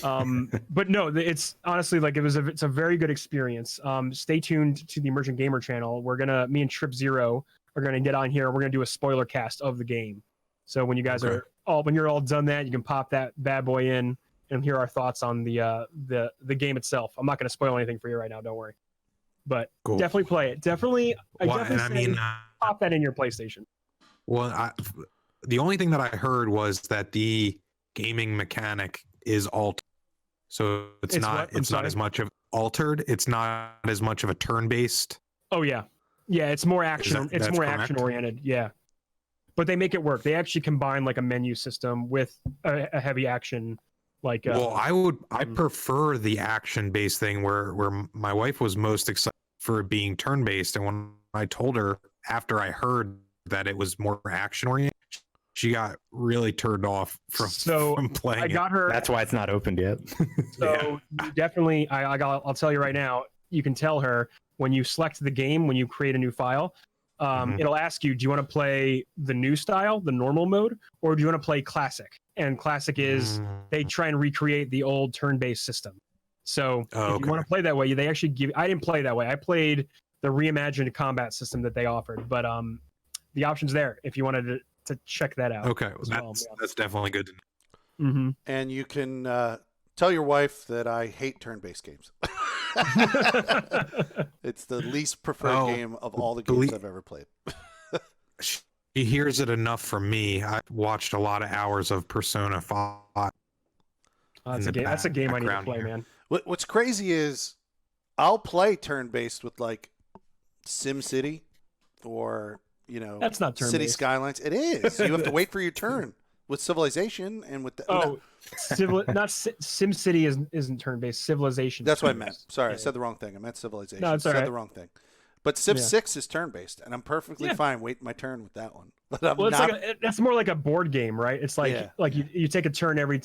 But no, it's honestly like it's a very good experience. Stay tuned to the Emergent Gamer channel. Me and Trip Zero are gonna get on here. We're gonna do a spoiler cast of the game. So when you guys when you're all done that, you can pop that bad boy in and hear our thoughts on the game itself. I'm not gonna spoil anything for you right now. Don't worry. But Cool. definitely play it. Definitely, Well, and I mean, pop that in your PlayStation. well, the only thing that I heard was that the gaming mechanic is altered, so it's It's not what? I'm it's not sorry? as much of altered. It's not as much of a turn-based. Oh yeah, it's more action. It's that's more correct? action oriented. Yeah, but they make it work. They actually combine like a menu system with a heavy action. Like Well, I prefer the action-based thing where my wife was most excited for it being turn-based, and when I told her after I heard that it was more action-oriented, she got really turned off from playing I got her. That's why it's not opened yet. So you definitely, I'll tell you right now. You can tell her when you select the game, when you create a new file, it'll ask you, do you want to play the new style, the normal mode, or do you want to play classic? And classic is they try and recreate the old turn-based system. So if you want to play that way, they actually give. I didn't play that way. I played the reimagined combat system that they offered, but the option's there if you wanted to check that out. Okay, as well, yeah. that's definitely good to know. Mm-hmm. And you can tell your wife that I hate turn-based games. It's the least preferred game of all the games I've ever played. She hears it enough from me. I watched a lot of hours of Persona 5. That's a game I need to play, man. What's crazy is I'll play turn-based with like SimCity or That's not turn-based. City Skylines. It is. You have to wait for your turn with Civilization and with the, SimCity isn't turn-based. Civilization. That's what I meant. Sorry, I said the wrong thing. I meant Civilization. No, it's I all said right. the wrong thing. But Civ 6 is turn-based, and I'm perfectly fine waiting my turn with that one. But I'm not. That's more like a board game, right? It's like you take a turn every.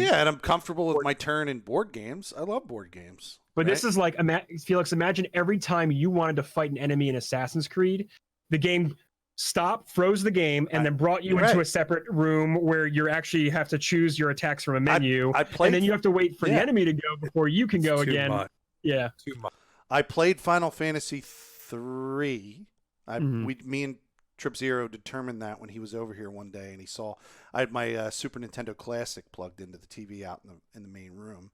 Yeah, and I'm comfortable with my turn in board games. I love board games. But this is like, Felix, imagine every time you wanted to fight an enemy in Assassin's Creed, the game stopped, froze the game, and then brought you into a separate room where you actually have to choose your attacks from a menu, and then you have to wait for the enemy to go before you can go again. Much. Yeah. Too much. I played Final Fantasy 3. Me and Trip Zero determined that when he was over here one day, and he saw I had my Super Nintendo Classic plugged into the TV out in the main room,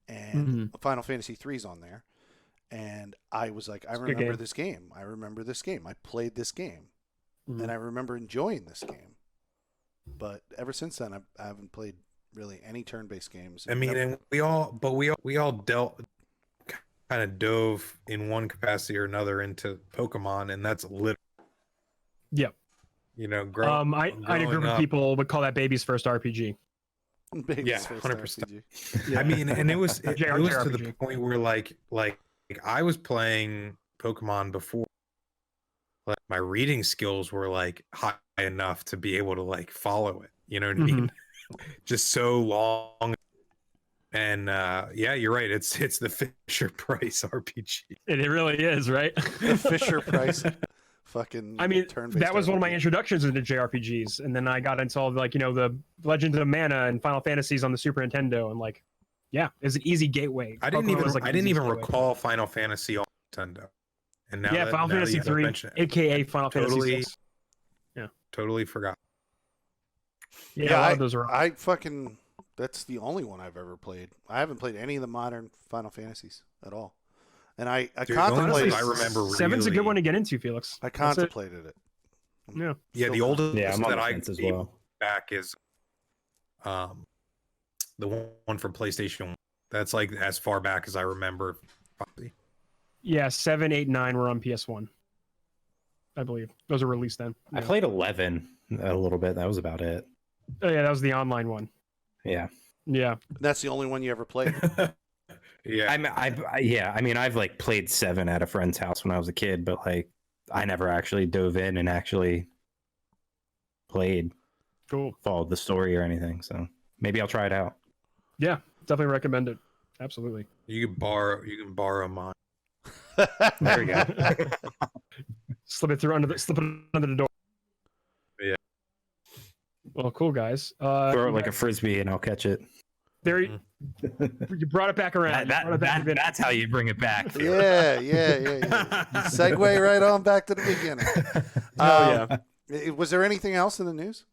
and Final Fantasy 3's on there, And I was like, I a good remember game. this game. I remember this game. I played this game. Mhm. And I remember enjoying this game. But ever since then, I haven't played really any turn-based games. I mean, and we all dealt kind of dove in one capacity or another into Pokemon, and that's literally, Yep. you know, I had a group of people would call that baby's first RPG. Baby's Yeah, first 100%. RPG. I mean, and it was to the JRPG. point where like I was playing Pokemon before, like my reading skills were like high enough to be able to like follow it. You know what I mean? Just so long. And yeah, you're right. It's the Fisher Price RPG. It really is, right? The Fisher Price fucking I mean, turn-based that was one of my RPG. introductions into JRPGs, and then I got into all like the Legends of Mana and Final Fantasies on the Super Nintendo, and like, yeah, it's an easy gateway. I didn't Pokemon was, like, I an didn't easy even gateway. recall Final Fantasy on Nintendo. And now Yeah, that, Final now that Fantasy you 3, mention it, aka Final totally- Fantasy 6. totally forgot. Yeah, a lot of those are. I fucking. That's the only one I've ever played. I haven't played any of the modern Final Fantasies at all. And I Dude, the only contemplated. ones I remember Seven's a good really- one to get into, Felix. I That's it. contemplated it. Yeah. Yeah, the Still oldest Yeah, I'm on that the I fence as gave well. back is the one from PlayStation 1. That's like as far back as I remember. Yeah, 7, 8, 9 were on PS1. I believe those are released then. I Yeah. played 11 a little bit. That was about it. Oh yeah, that was the online one. Yeah. Yeah. That's the only one you ever played. Yeah, I mean, I've like played 7 at a friend's house when I was a kid, but like I never actually dove in and actually played, Cool. followed the story or anything. So maybe I'll try it out. Yeah, definitely recommend it. Absolutely. you can borrow mine. There we go. Slip it under the door. Yeah. Well, cool guys. Throw it like a frisbee and I'll catch it. there. You brought it back around. You brought it back in. That's how you bring it back. yeah. Segue right on back to the beginning. Oh yeah. Was there anything else in the news?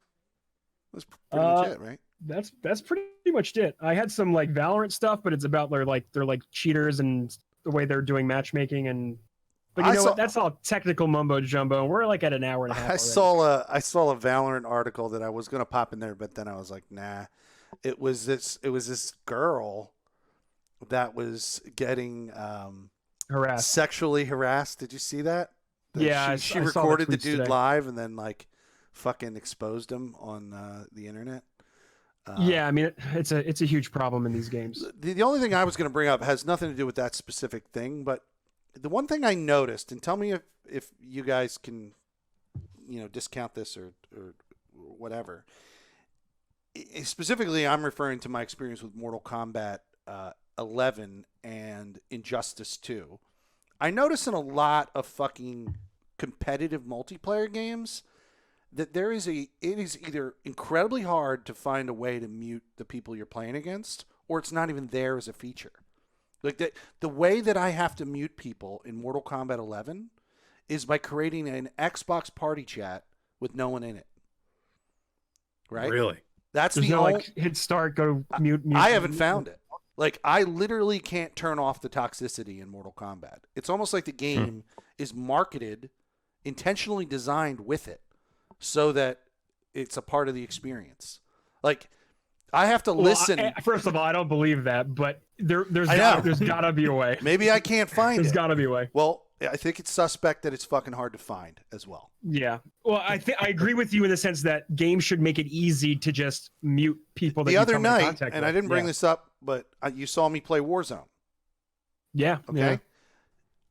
That's pretty much it, right? That's pretty much it. I had some like Valorant stuff, but it's about they're like cheaters and the way they're doing matchmaking and. But you know what? That's all technical mumbo jumbo. We're like at an hour and a half. I saw a Valorant article that I was gonna pop in there, but then I was like, nah. It was this girl that was getting harassed. sexually harassed. Did you see that? Yeah, she I saw the recorded the tweets dude today. live and then like fucking exposed him on the internet. Yeah, I mean it's a huge problem in these games. The only thing I was going to bring up has nothing to do with that specific thing, but the one thing I noticed, and tell me if you guys can, discount this or whatever. Specifically, I'm referring to my experience with Mortal Kombat 11 and Injustice 2. I notice in a lot of fucking competitive multiplayer games that it is either incredibly hard to find a way to mute the people you're playing against, or it's not even there as a feature. Like the way that I have to mute people in Mortal Kombat 11 is by creating an Xbox party chat with no one in it. Right? Really? That's There's the no only. like hit start, go mute. I haven't found it. Like I literally can't turn off the toxicity in Mortal Kombat. It's almost like the game is marketed, intentionally designed with it, so that it's a part of the experience. Like I have to listen. First of all, I don't believe that, but there's I know. gotta be a way. Maybe I can't find There's it. gotta be a way. Well, I think it's suspect that it's fucking hard to find as well. Yeah. Well, I agree with you in the sense that games should make it easy to just mute people. That The you other come into night, contact and with. I didn't bring Yeah. this up, but you saw me play Warzone. Yeah. Okay. Yeah.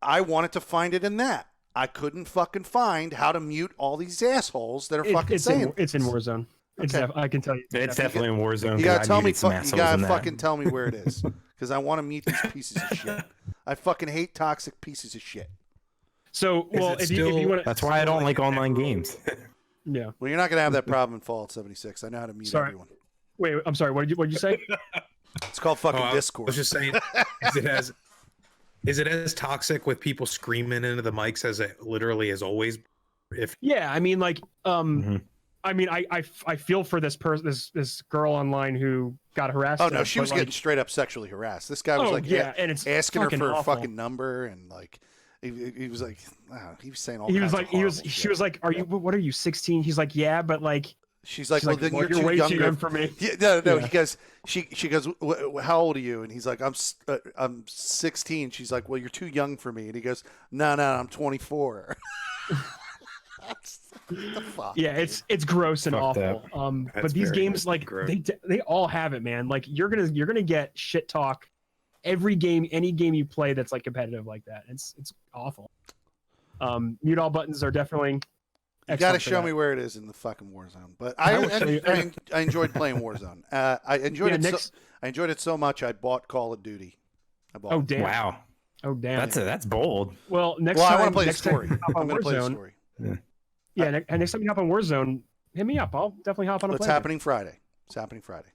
I wanted to find it in that. I couldn't fucking find how to mute all these assholes that are fucking saying. It's in Warzone. It's Okay. I can tell you. It's definitely in Warzone. You 'cause gotta I tell me. muted some You assholes gotta in that. fucking tell me where it is, because I want to meet these pieces of shit. I fucking hate toxic pieces of shit. So, well, it if you still- want to, That's why I don't like online games. yeah. Well, you're not gonna have that problem in Fallout 76. I know how to mute Sorry. everyone. Wait, I'm sorry. What did you say? It's called fucking I Discord. was just saying, is it as toxic with people screaming into the mics as it literally is always? If Yeah, I mean, like, Mhm. I mean, I feel for this person, this girl online who got harassed. Oh no, she was getting straight up sexually harassed. This guy was and it's asking her for awful. a fucking number, and like he was like, he was saying all. He was kinds like, of she was like, "Are you? What are you? 16?" He's like, "Yeah, but like." She's like, "Well, then you're too way younger. too young for me." Yeah, no. Yeah. He goes, she goes, "How old are you?" And he's like, I'm 16." She's like, "Well, you're too young for me." And he goes, No, I'm 24. What the fuck? Yeah, it's gross and awful. But these games, like they all have it, man. Like you're gonna get shit talk every game, any game you play that's like competitive like that. It's awful. Mute all buttons are definitely. You got to show me where it is in the fucking Warzone. But I enjoyed playing Warzone. I enjoyed it. I enjoyed it so much. I bought Call of Duty. Oh damn! Wow. Oh damn! That's bold. Well, I want to play the story. I'm going to play the story. Yeah, next time you hop on Warzone, hit me up. I'll definitely hop on. It's happening Friday. It's happening Friday.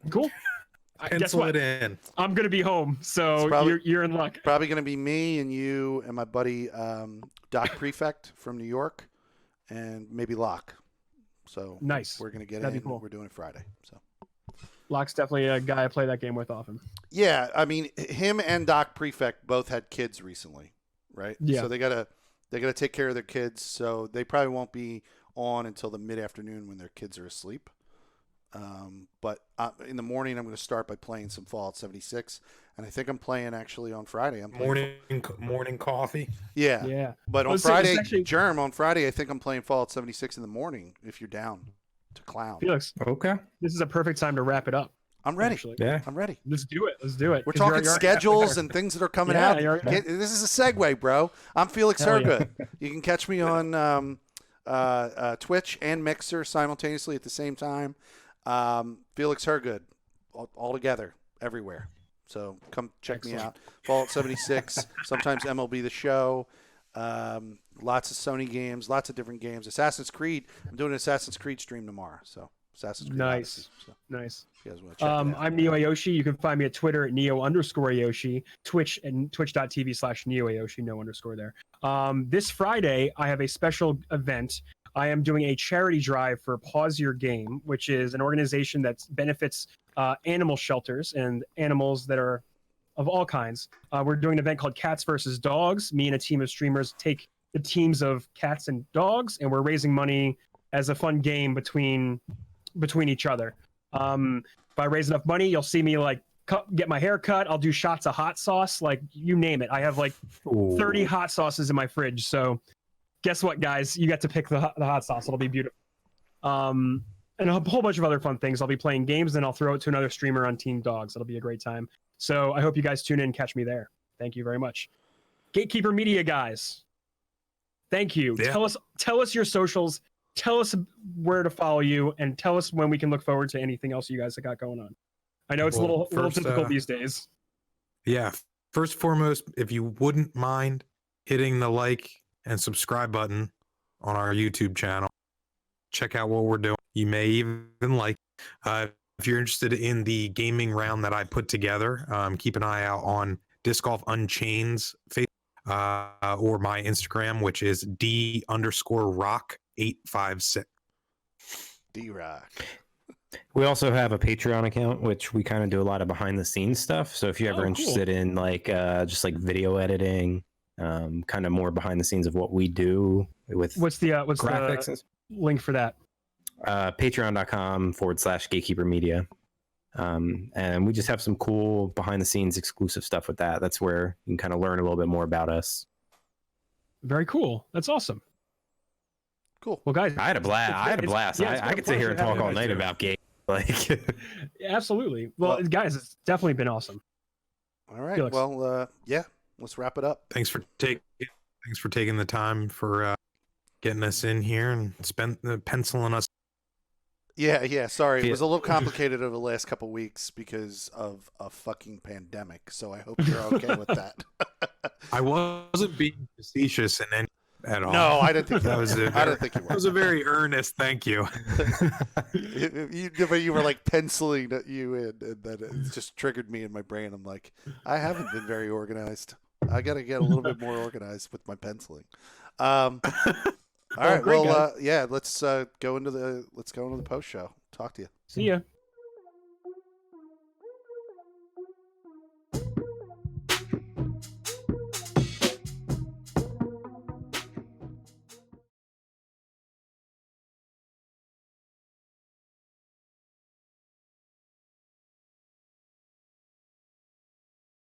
Cool. Pencil it in. I'm gonna be home, so you're in luck. Probably going to be me and you and my buddy Doc Prefect from New York, and maybe Locke. So nice. We're going to get That'd in. Be cool. We're doing it Friday. So Locke's definitely a guy I play that game with often. Yeah, I mean, him and Doc Prefect both had kids recently, right? Yeah. So they gotta take care of their kids. So they probably won't be on until the mid-afternoon when their kids are asleep. But in the morning, I'm going to start by playing some Fallout 76, and I think I'm playing actually on Friday. I'm playing morning coffee. Yeah. Yeah. But on Friday, Germ, on Friday, I think I'm playing Fallout 76 in the morning. If you're down to clown. Felix. Okay. This is a perfect time to wrap it up. I'm ready. Actually. Yeah. I'm ready. Let's do it. We're talking schedules and things that are coming out. This is a segue, bro. I'm Felix Hergood. Yeah. You can catch me on Twitch and Mixer simultaneously at the same time. Felix Hergood, all together, everywhere. So come check me out. Fallout 76, sometimes MLB The Show. Lots of Sony games, lots of different games. Assassin's Creed. I'm doing an Assassin's Creed stream tomorrow. So Assassin's Creed. Nice. Odyssey, so. Nice. You guys want to check that out. I'm Neo Ayoshi. You can find me at Twitter at Neo_Ayoshi, Twitch and twitch.tv/Neo Ayoshi, no underscore there. This Friday, I have a special event. I am doing a charity drive for Pause Your Game, which is an organization that benefits animal shelters and animals that are of all kinds. We're doing an event called Cats versus Dogs. Me and a team of streamers take the teams of cats and dogs, and we're raising money as a fun game between each other. If I raise enough money, you'll see me like get my hair cut. I'll do shots of hot sauce, like you name it. I have like 30 hot sauces in my fridge. So guess what, guys? You get to pick the hot sauce. It'll be beautiful. And a whole bunch of other fun things. I'll be playing games, then I'll throw it to another streamer on Team Dogs. It'll be a great time. So I hope you guys tune in and catch me there. Thank you very much. Gatekeeper Media guys. Thank you. Yeah. Tell us your socials. Tell us where to follow you, and tell us when we can look forward to anything else you guys have got going on. I know it's a little difficult these days. Yeah. First and foremost, if you wouldn't mind hitting the like and subscribe button on our YouTube channel, check out what we're doing. You may even like. If you're interested in the gaming round that I put together, keep an eye out on Disc Golf Unchained's Facebook or my Instagram, which is D_rock856. D-Rock. We also have a Patreon account, which we kind of do a lot of behind the scenes stuff. So if you're ever interested in like just like video editing, kind of more behind the scenes of what we do with what's the graphics, link for that? Patreon.com/Gatekeeper Media. And we just have some cool behind the scenes exclusive stuff with that. That's where you can kind of learn a little bit more about us. Very cool. That's awesome. Cool. Well, guys, I had a blast. Yeah, I could sit here and talk all night about games. Like, absolutely. Well, guys, it's definitely been awesome. All right. Felix. Well, yeah. Let's wrap it up. Thanks for taking the time for getting us in here and penciling us. Yeah. Sorry, it was a little complicated over the last couple of weeks because of a fucking pandemic. So I hope you're okay with that. I wasn't being facetious in any at all. No, I didn't think that was. I didn't think you were. That was a very earnest thank you. you were like penciling you in, and then it just triggered me in my brain. I'm like, I haven't been very organized. I got to get a little bit more organized with my penciling. All right. great, Well, guys. yeah. Let's go into the post show. Talk to you. See ya.